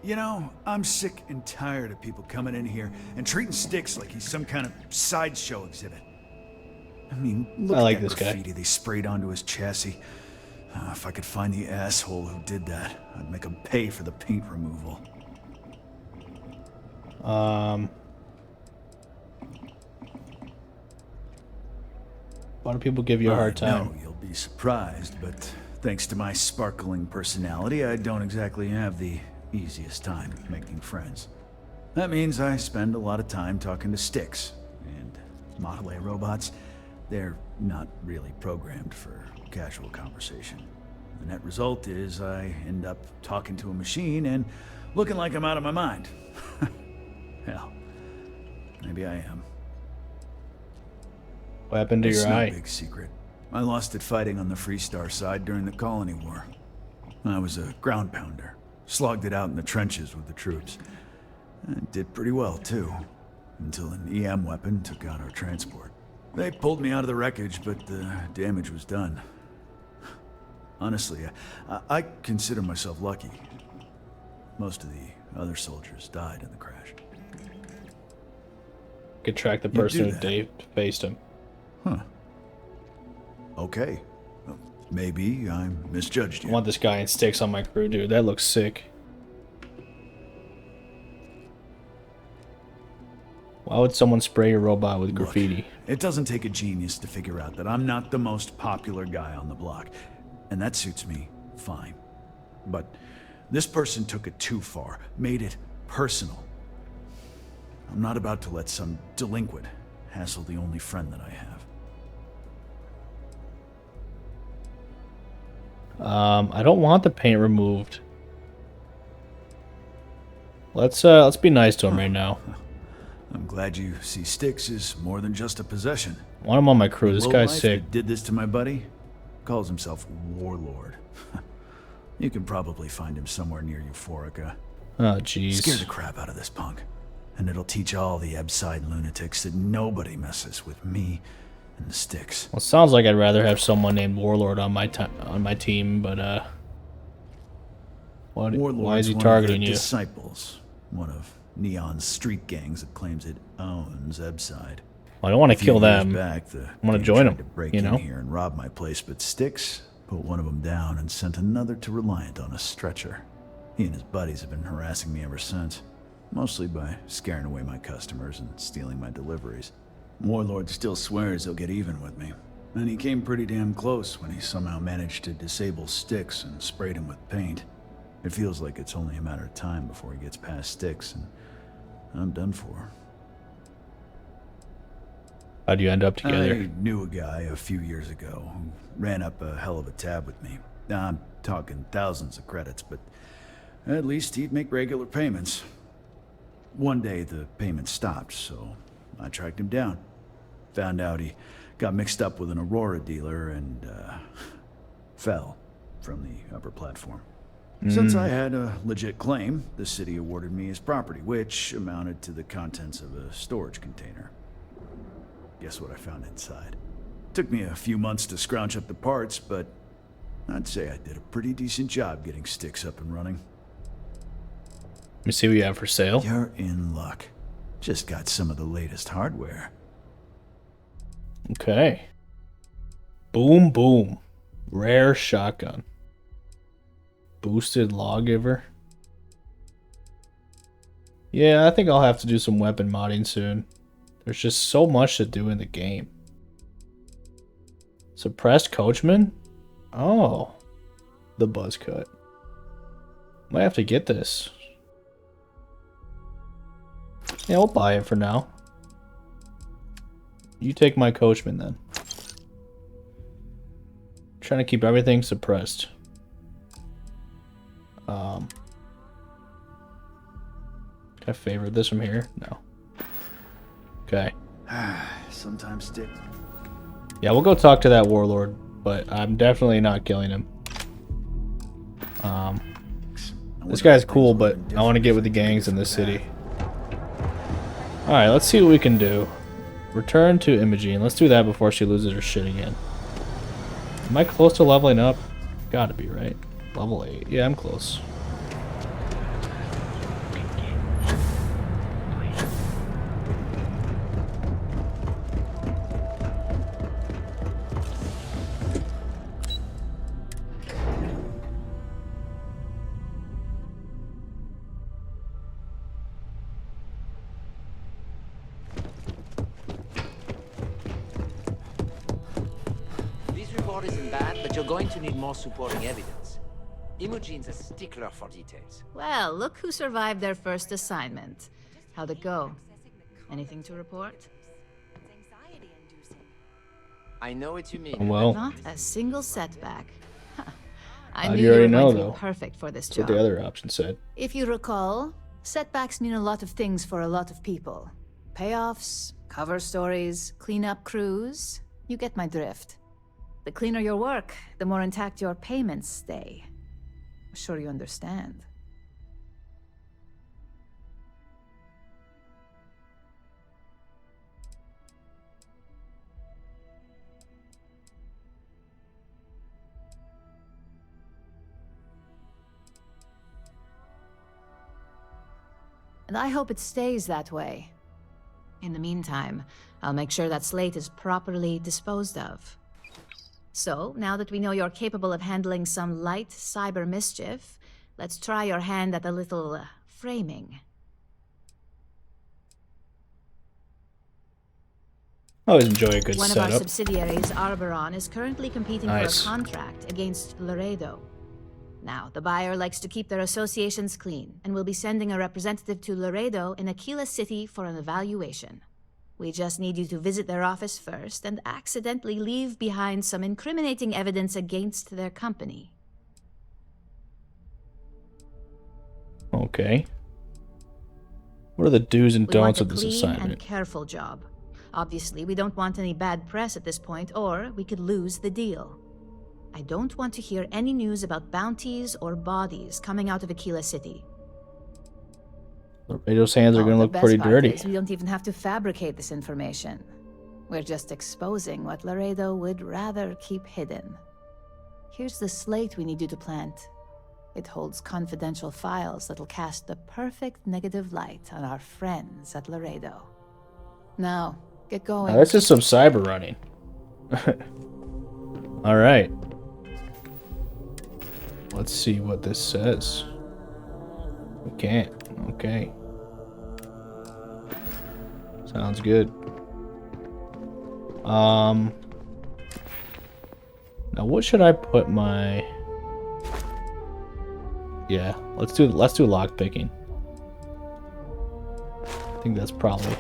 You know, I'm sick and tired of people coming in here and treating Styx like he's some kind of sideshow exhibit. I mean, look I like at this that guy. graffiti they sprayed onto his chassis. If I could find the asshole who did that, I'd make him pay for the paint removal. Why do people give you a hard time? No, you'll be surprised, but thanks to my sparkling personality, I don't exactly have the easiest time making friends. That means I spend a lot of time talking to Styx, and Model A robots, they're not really programmed for casual conversation. The net result is I end up talking to a machine and looking like I'm out of my mind. Hell, maybe I am. What happened to It's your no eye? big secret. I lost it fighting on the Freestar side during the Colony War. I was a ground pounder. Slogged it out in the trenches with the troops. And did pretty well, too. Until an EM weapon took out our transport. They pulled me out of the wreckage, but the damage was done. Honestly, I consider myself lucky. Most of the other soldiers died in the crash. Could track the You person do who that. Dave faced him. Huh. Okay. Maybe I misjudged I you. want this guy in Sticks on my crew, dude. That looks sick. Why would someone spray your robot with graffiti? It doesn't take a genius to figure out that I'm not the most popular guy on the block. And that suits me fine. But this person took it too far, made it personal. I'm not about to let some delinquent hassle the only friend that I have. I don't want the paint removed. Let's be nice to him right now. I'm glad you see Styx as more than just a possession. I want him on my crew. This The guy's lowlife sick. that did this to my buddy calls himself Warlord. You can probably find him somewhere near Euphorica. Oh, jeez. Scare the crap out of this punk, and it'll teach all the Ebside lunatics that nobody messes with me and the Styx. Well, it sounds like I'd rather have someone named Warlord on my team, but why is he Warlord's one of targeting the you? Disciples, one of Neon's street gangs that claims it owns Ebside. Well, I don't want to A few kill years them. Back, I want to join them. to break You in know. here and rob my place, but Styx put one of them down and sent another to Reliant on a stretcher. He and his buddies have been harassing me ever since, mostly by scaring away my customers and stealing my deliveries. Warlord still swears he'll get even with me, and he came pretty damn close when he somehow managed to disable Styx and sprayed him with paint. It feels like it's only a matter of time before he gets past Styx, and I'm done for. How'd you end up together? I knew a guy a few years ago who ran up a hell of a tab with me. Now, I'm talking thousands of credits, but at least he'd make regular payments. One day the payments stopped, so I tracked him down. Found out he got mixed up with an Aurora dealer and fell from the upper platform. Since I had a legit claim, the city awarded me his property, which amounted to the contents of a storage container. Guess what I found inside? Took me a few months to scrounge up the parts, but I'd say I did a pretty decent job getting Styx up and running. Let me see what you have for sale. You're in luck. Just got some of the latest hardware. Okay. Boom, boom. Rare shotgun. Boosted lawgiver. Yeah, I think I'll have to do some weapon modding soon. There's just so much to do in the game. Suppressed coachman? Oh. The buzz cut. Might have to get this. Yeah, we'll buy it for now. You take my coachman then. Trying to keep everything suppressed. Can I favorite this from here? No. Okay. Sometimes stick. Yeah, we'll go talk to that warlord, but I'm definitely not killing him. This guy's cool, but I want to get with the gangs in this city. Alright, let's see what we can do. Return to Imogene. Let's do that before she loses her shit again. Am I close to leveling up? Gotta be, right? Level 8. Yeah, I'm close. This report isn't bad, but you're going to need more supporting evidence. Imogene's a stickler for details. Well, look who survived their first assignment. How'd it go? Anything to report? I know what you mean. Well, Not a single setback. I how do knew you you already were know, going to though? be perfect for this That's job. what the other option said. If you recall, setbacks mean a lot of things for a lot of people. Payoffs, cover stories, cleanup crews. You get my drift. The cleaner your work, the more intact your payments stay. I'm sure you understand. And I hope it stays that way. In the meantime, I'll make sure that Slate is properly disposed of. So, now that we know you're capable of handling some light cyber mischief, let's try your hand at a little framing. Always enjoy a good One of our setup. subsidiaries, Arboron, is currently competing Nice. for a contract against Laredo. Now, the buyer likes to keep their associations clean, and will be sending a representative to Laredo in Aquila City for an evaluation. We just need you to visit their office first and accidentally leave behind some incriminating evidence against their company. Okay. What are the do's and We want don'ts a of this clean assignment? and careful job. Obviously, we don't want any bad press at this point, or we could lose the deal. I don't want to hear any news about bounties or bodies coming out of Aquila City. Laredo's hands are going to The look best pretty part dirty. is we don't even have to fabricate this information. We're just exposing what Laredo would rather keep hidden. Here's the slate we need you to plant. It holds confidential files that'll cast the perfect negative light on our friends at Laredo. Now, get going. Now, this is some cyber running. Alright. Let's see what this says. We can't. Okay. Sounds good. Now what should I put my... Yeah, let's do lock picking. I think that's probably...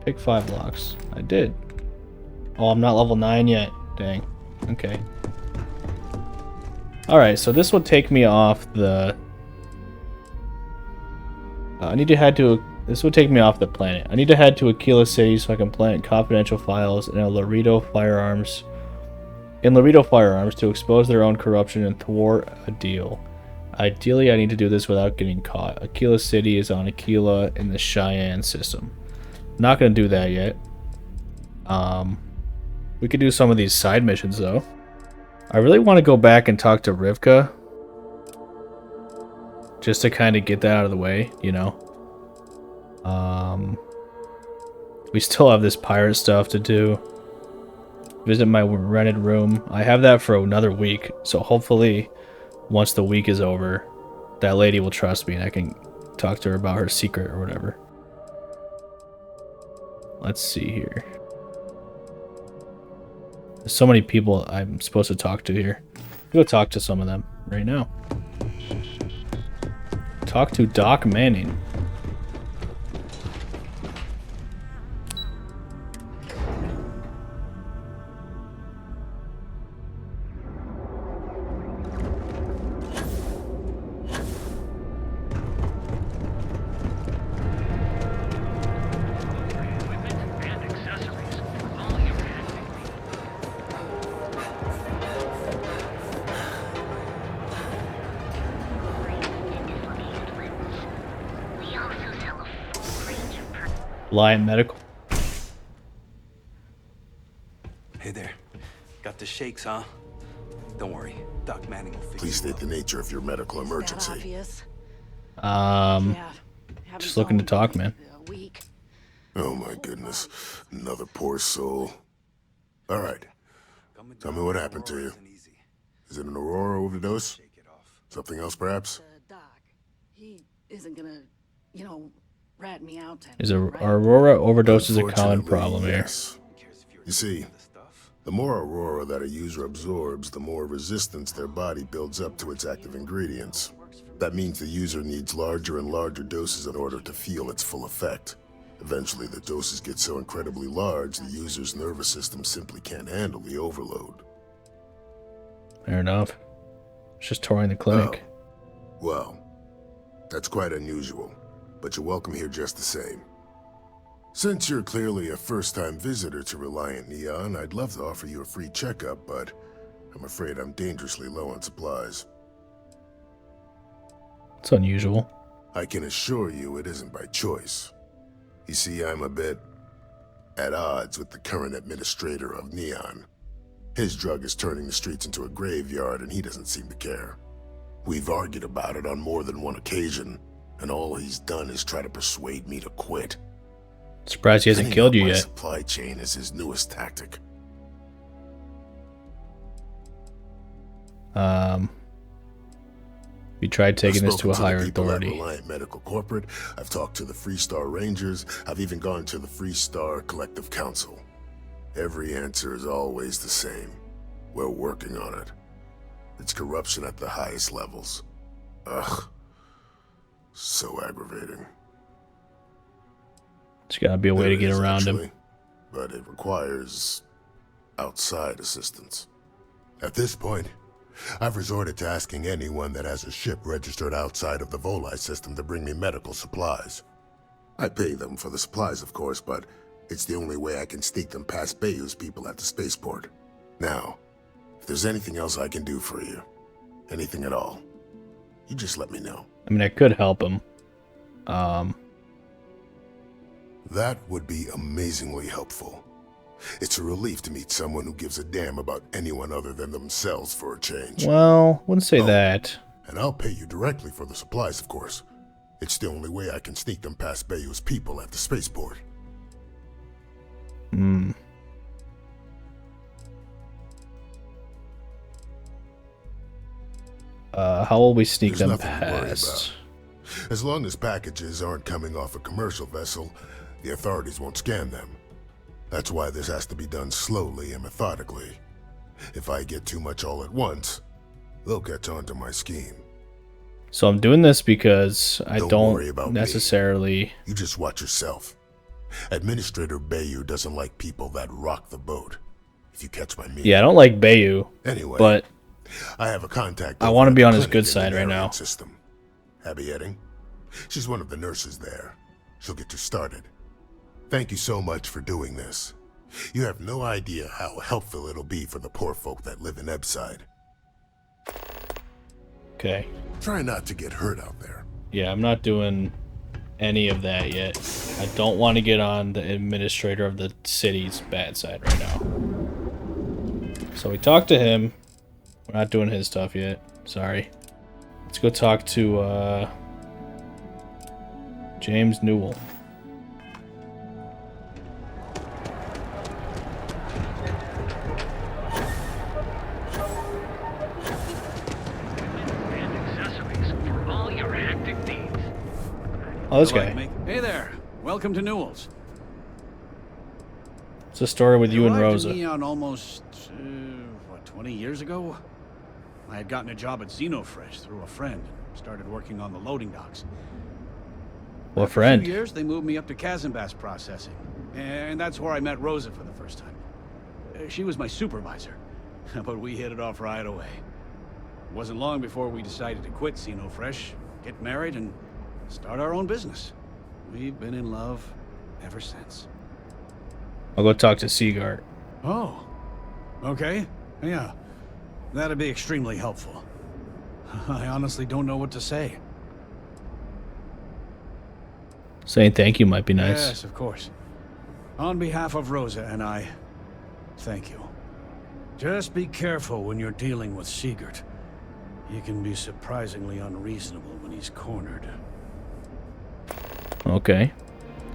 Pick 5 locks. I did. Oh, I'm not level 9 yet. Dang. Okay. Alright, so this will take me off the... I need to head to... This will take me off the planet. I need to head to Aquila City so I can plant confidential files in Laredo Firearms to expose their own corruption and thwart a deal. Ideally, I need to do this without getting caught. Aquila City is on Aquila in the Cheyenne system. Not going to do that yet. We could do some of these side missions, though. I really want to go back and talk to Rivka. Just to kind of get that out of the way, you know. We still have this pirate stuff to do. Visit my rented room. I have that for another week, so hopefully once the week is over, that lady will trust me and I can talk to her about her secret or whatever. Let's see here. There's so many people I'm supposed to talk to here. Go talk to some of them right now. Talk to Doc Manning. Lion Medical. Hey there. Got the shakes, huh? Don't worry. Doc Manning will fix Please state the nature of your medical emergency. Just looking to talk, man. Oh my goodness. Another poor soul. Alright. Tell me what happened to you. Is it an Aurora overdose? Something else, perhaps? He isn't gonna, you know, rat me out. Is Aurora overdoses a common problem here? Yes. You see, the more Aurora that a user absorbs, the more resistance their body builds up to its active ingredients. That means the user needs larger and larger doses in order to feel its full effect. Eventually, the doses get so incredibly large, the user's nervous system simply can't handle the overload. Fair enough. It's just touring the clinic. Oh. Well, that's quite unusual, but you're welcome here just the same. Since you're clearly a first-time visitor to Reliant Neon, I'd love to offer you a free checkup, but I'm afraid I'm dangerously low on supplies. It's unusual. I can assure you it isn't by choice. You see, I'm a bit at odds with the current administrator of Neon. His drug is turning the streets into a graveyard, and he doesn't seem to care. We've argued about it on more than one occasion, and all he's done is try to persuade me to quit. Surprised he hasn't killed you My yet. supply chain is his newest tactic. We tried taking this to a I've spoken higher the people at authority. Reliant Medical Corporate. I've talked to the Freestar Rangers. I've even gone to the Freestar Collective Council. Every answer is always the same. We're working on it. It's corruption at the highest levels. Ugh. So aggravating. There's gotta be a way to get around him. But it requires outside assistance. At this point, I've resorted to asking anyone that has a ship registered outside of the Volii system to bring me medical supplies. I pay them for the supplies, of course, but it's the only way I can sneak them past Bayou's people at the spaceport. Now, if there's anything else I can do for you, anything at all, you just let me know. I mean, I could help him. That would be amazingly helpful. It's a relief to meet someone who gives a damn about anyone other than themselves for a change. Well, wouldn't say that. And I'll pay you directly for the supplies, of course. It's the only way I can sneak them past Bayou's people at the spaceport. How will we sneak There's them nothing to worry past? about. As long as packages aren't coming off a commercial vessel, the authorities won't scan them. That's why this has to be done slowly and methodically. If I get too much all at once, they'll catch on to my scheme. So I'm doing this because I Don't worry don't about necessarily... You just watch yourself. Administrator Bayou doesn't like people that rock the boat, if you catch my meaning. Yeah, I don't like Bayou. Anyway, but I have a contact. I want to be on his clinic good in the side right now. System. Abby Edding. She's one of the nurses there. She'll get you started. Thank you so much for doing this. You have no idea how helpful it'll be for the poor folk that live in Ebside. Okay. Try not to get hurt out there. Yeah, I'm not doing any of that yet. I don't want to get on the administrator of the city's bad side right now. So we talked to him. We're not doing his stuff yet. Sorry. Let's go talk to James Newell. Oh, this guy. Hey there. Welcome to Newell's. It's a story with you and Arrived in Rosa. Neon almost what, 20 years ago? I had gotten a job at Xenofresh through a friend and started working on the loading docks. What After friend? a few years, they moved me up to Kazanbas processing. And that's where I met Rosa for the first time. She was my supervisor, but we hit it off right away. It wasn't long before we decided to quit Xenofresh, get married, and start our own business. We've been in love ever since. I'll go talk to Seagart. Oh, okay. Yeah, that'd be extremely helpful. I honestly don't know what to say. Saying thank you might be nice. Yes, of course. On behalf of Rosa and I, thank you. Just be careful when you're dealing with Sigurd. He can be surprisingly unreasonable when he's cornered. Okay.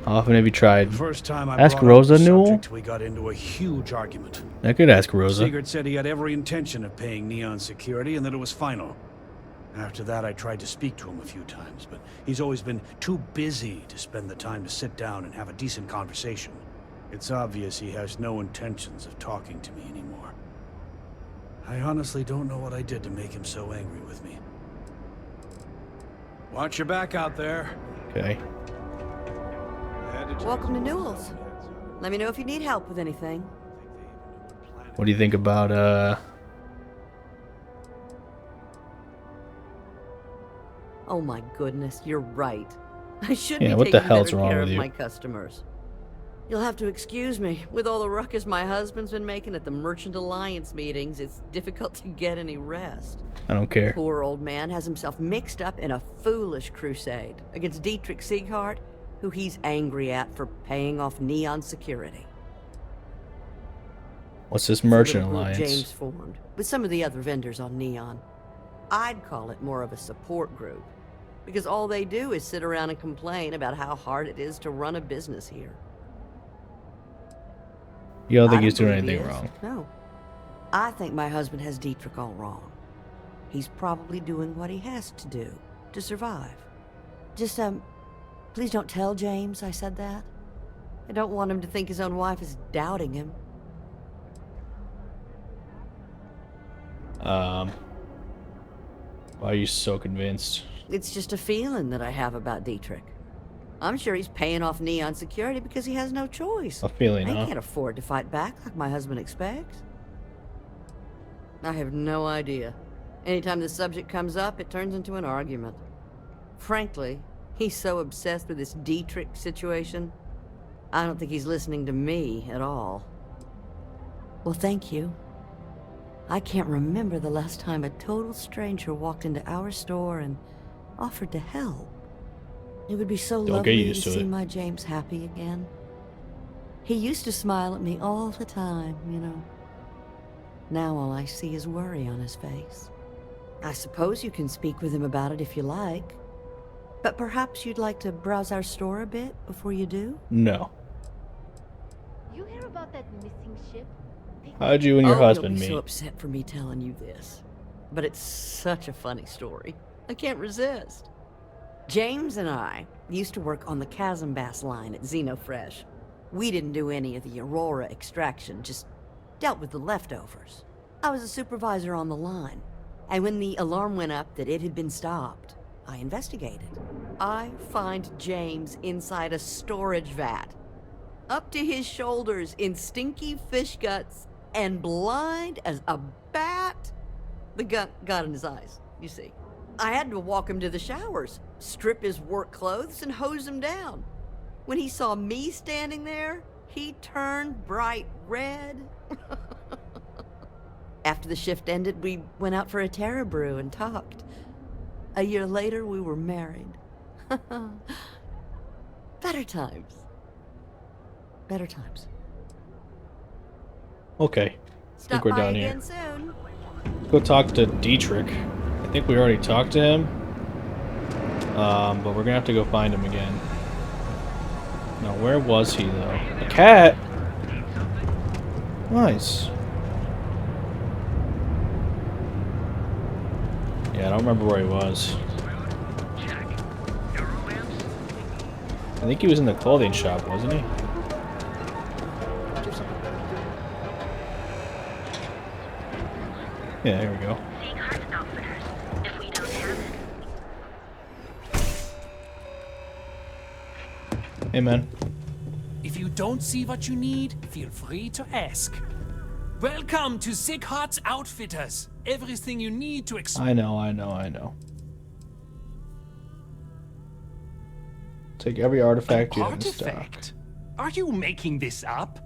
How often have you tried? The first time I Ask brought up Rosa, the Newell? subject, we got into a huge argument. I could ask Rosa. Sigurd said he had every intention of paying Neon security and that it was final. After that, I tried to speak to him a few times, but he's always been too busy to spend the time to sit down and have a decent conversation. It's obvious he has no intentions of talking to me anymore. I honestly don't know what I did to make him so angry with me. Watch your back out there. Okay. Welcome to Newell's. Let me know if you need help with anything. What do you think about, Oh my goodness, you're right. I should Yeah, be what the taking hell's better wrong care with of you? my customers. You'll have to excuse me. With all the ruckus my husband's been making at the Merchant Alliance meetings, it's difficult to get any rest. I don't care. Poor old man has himself mixed up in a foolish crusade against Dietrich Sieghart, who he's angry at for paying off Neon security. What's this It's a merchant little group alliance? James formed with some of the other vendors on Neon. I'd call it more of a support group, because all they do is sit around and complain about how hard it is to run a business here. You don't think he's don't doing believe he anything is. wrong? No. I think my husband has Dietrich all wrong. He's probably doing what he has to do to survive. Just, please don't tell James I said that. I don't want him to think his own wife is doubting him. Why are you so convinced? It's just a feeling that I have about Dietrich. I'm sure he's paying off Neon security because he has no choice. A feeling, I huh? can't afford to fight back like my husband expects. I have no idea. Anytime the subject comes up, it turns into an argument. Frankly, he's so obsessed with this Dietrich situation, I don't think he's listening to me at all. Well, thank you. I can't remember the last time a total stranger walked into our store and offered to help. It would be so Don't get lovely used to to see it. my James happy again. He used to smile at me all the time, you know. Now all I see is worry on his face. I suppose you can speak with him about it if you like. But perhaps you'd like to browse our store a bit before you do? No. You hear about that missing ship? How'd you and your husband you'll be meet? so upset for me telling you this. But it's such a funny story. I can't resist. James and I used to work on the Kazanbas line at Xenofresh. We didn't do any of the Aurora extraction, just dealt with the leftovers. I was a supervisor on the line, and when the alarm went up that it had been stopped, I investigated. I find James inside a storage vat, up to his shoulders in stinky fish guts and blind as a bat. The gut got in his eyes, you see. I had to walk him to the showers, strip his work clothes, and hose him down. When he saw me standing there, he turned bright red. After the shift ended, we went out for a Terra brew and talked. A year later, we were married. Better times. Better times. Okay. I think Stop we're by done again here. soon. Let's go talk to Dietrich. I think we already talked to him. But we're gonna have to go find him again. Now, where was he though? A cat? Nice. Yeah, I don't remember where he was. I think he was in the clothing shop, wasn't he? Yeah, there we go. Hey, man. If you don't see what you need, feel free to ask. Welcome to Sickhart's Outfitters. Everything you need to I know. Take every artifact you have in stock. Artifact? Are you making this up?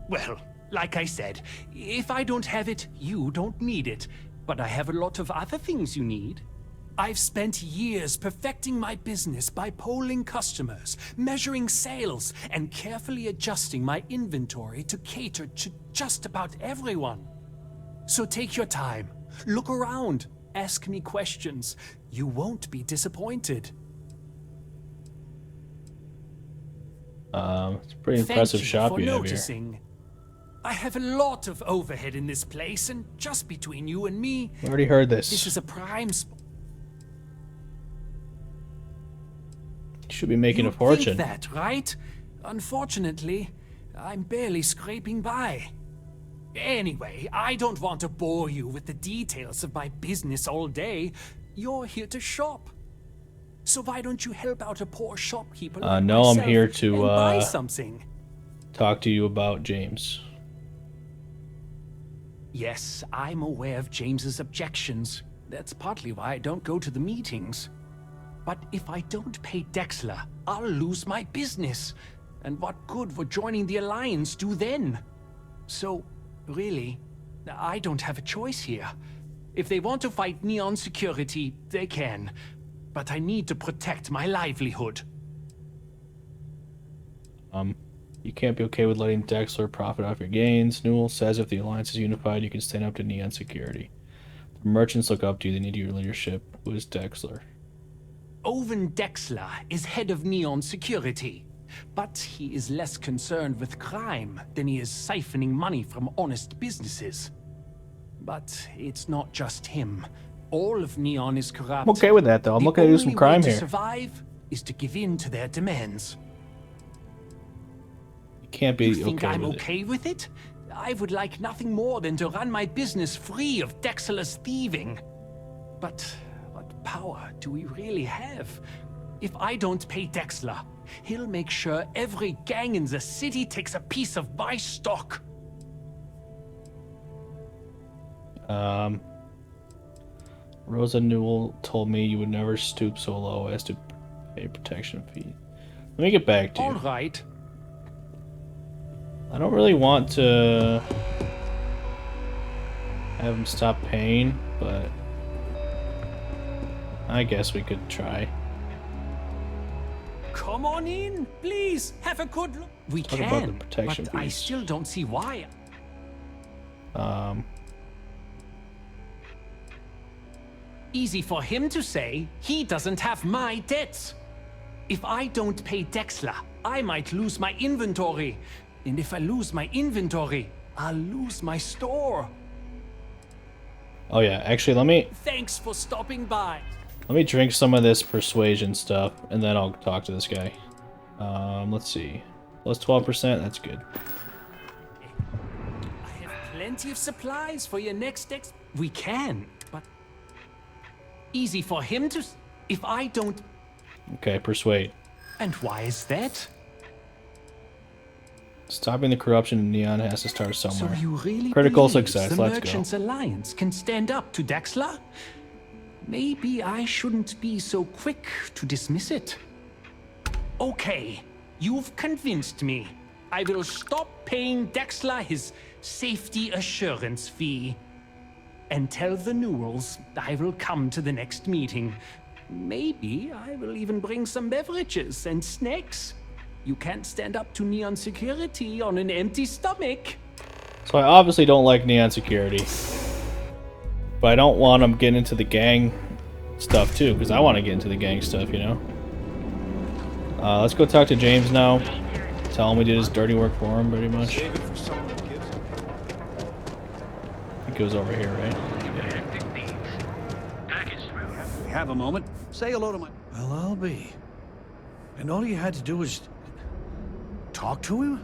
Well, like I said, if I don't have it, you don't need it. But I have a lot of other things you need. I've spent years perfecting my business by polling customers, measuring sales, and carefully adjusting my inventory to cater to just about everyone. So take your time, look around, ask me questions. You won't be disappointed. It's a pretty impressive shop you have noticing. I have a lot of overhead in this place, and just between you and me, I already heard this. This is a prime spot. You should be making You a fortune. think that, right? Unfortunately, I'm barely scraping by. Anyway, I don't want to bore you with the details of my business all day. You're here to shop. So why don't you help out a poor shopkeeper like No, I'm myself here to and buy something? talk to you about James. Yes, I'm aware of James's objections. That's partly why I don't go to the meetings. But if I don't pay Dexler, I'll lose my business. And what good would joining the Alliance do then? So, really, I don't have a choice here. If they want to fight Neon Security, they can. But I need to protect my livelihood. You can't be okay with letting Dexler profit off your gains. Newell says if the Alliance is unified, you can stand up to Neon Security. The merchants look up to you, they need your leadership. Who is Dexler? Owen Dexler is head of Neon Security, but he is less concerned with crime than he is siphoning money from honest businesses. But it's not just him. All of Neon is corrupt. I'm okay with that, though. I'm looking to do some crime The only way here. to survive is to give in to their demands. You can't be You think okay I'm with okay with it? I would like nothing more than to run my business free of Dexler's thieving. But what power do we really have? If I don't pay Dexler, he'll make sure every gang in the city takes a piece of my stock. Rosa Newell told me you would never stoop so low as to pay protection fee. Let me get back to you. All right. I don't really want to have him stop paying, but I guess we could try. Come on in, please. Have a good look. We Talk about the can, protection but I fees. still don't see why. Easy for him to say. He doesn't have my debts. If I don't pay Dexler, I might lose my inventory. And if I lose my inventory, I'll lose my store. Oh yeah, actually let me Thanks for stopping by. drink some of this persuasion stuff and then I'll talk to this guy. Let's see. Plus 12%, that's good. I have plenty of supplies for your next We can, but easy for him to if I don't. Okay, persuade. And why is that? Stopping the corruption in Neon has to start somewhere. So you really Critical believe success, the let's Merchants Alliance can stand up to Dexler? Maybe I shouldn't be so quick to dismiss it. Okay, you've convinced me. I will stop paying Dexler his safety assurance fee. And tell the Newells I will come to the next meeting. Maybe I will even bring some beverages and snacks. You can't stand up to Neon Security on an empty stomach. So I obviously don't like Neon Security. But I don't want them getting into the gang stuff too, because I want to get into the gang stuff, you know? Let's go talk to James now. Tell him we did his dirty work for him, pretty much. I think it was over here, right? Yeah. We have a moment. Say hello to my... Well, I'll be. And all you had to do was talk to him?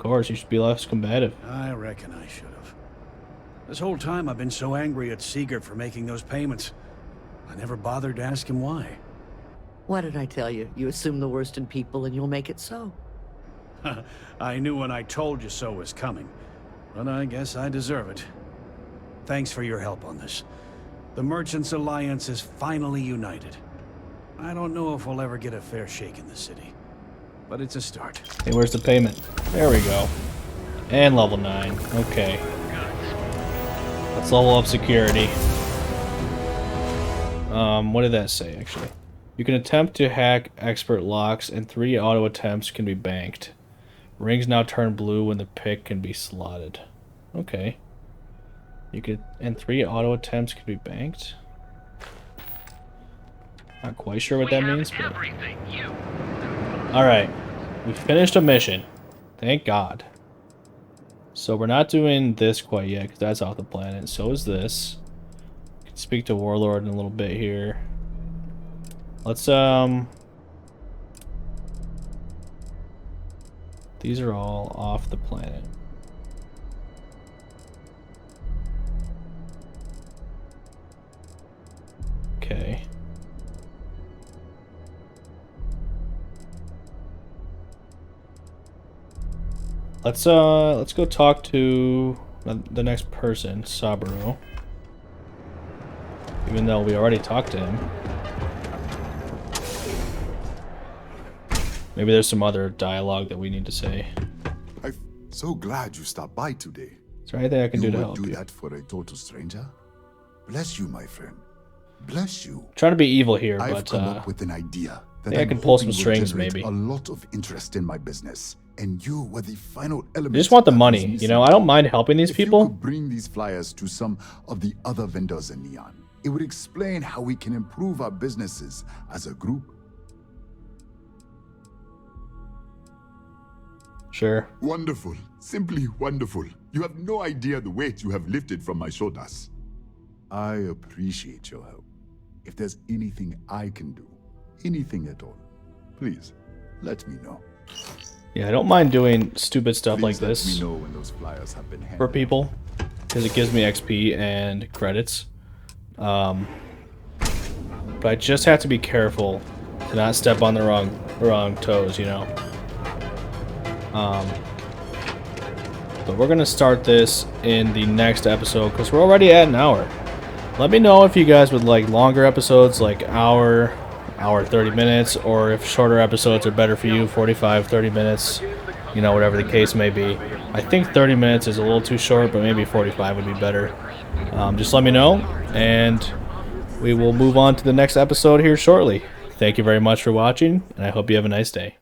course, you should be less combative. I reckon I should have. This whole time I've been so angry at Seeger for making those payments. I never bothered to ask him why. What did I tell you? You assume the worst in people and you'll make it so. I knew when I told you so was coming, but I guess I deserve it. Thanks for your help on this. The Merchants Alliance is finally united. I don't know if we'll ever get a fair shake in the city, but it's a start. Hey, where's the payment? There we go. And level 9. Okay. Let's level up security. What did that say, actually? You can attempt to hack expert locks, and 3 auto attempts can be banked. Rings now turn blue when the pick can be slotted. Okay. And 3 auto attempts can be banked? Not quite sure what that means, but... Alright. We finished a mission. Thank God. So we're not doing this quite yet, because that's off the planet. So is this. I can speak to Warlord in a little bit here. Let's, these are all off the planet. Okay. Let's go talk to the next person, Saburo. Even though we already talked to him. Maybe there's some other dialogue that we need to say. I'm so glad you stopped by today. Is there anything I can do to help You would you? do that for a total stranger? Bless you, my friend. Bless you. Trying to be evil here, I've but come up with an idea that yeah, I I'm can pull some hoping will strings, generate maybe. a lot of interest in my business, and you were the final element. I just want the that was money, you missing. know? I don't mind helping these If you people. could bring these flyers to some of the other vendors in Neon, it would explain how we can improve our businesses as a group. Sure. Wonderful. Simply wonderful. You have no idea the weight you have lifted from my shoulders. I appreciate your help. If there's anything I can do, anything at all, please let me know. Yeah, I don't mind doing stupid stuff Please like let this me know when those flyers have been handed for people, because it gives me XP and credits. But I just have to be careful to not step on the wrong toes, you know. But we're gonna start this in the next episode because we're already at an hour. Let me know if you guys would like longer episodes, like hour 30 minutes, or if shorter episodes are better for you, 45, 30 minutes, you know, whatever the case may be. I think 30 minutes is a little too short, but maybe 45 would be better. Just let me know, and we will move on to the next episode here shortly. Thank you very much for watching, and I hope you have a nice day.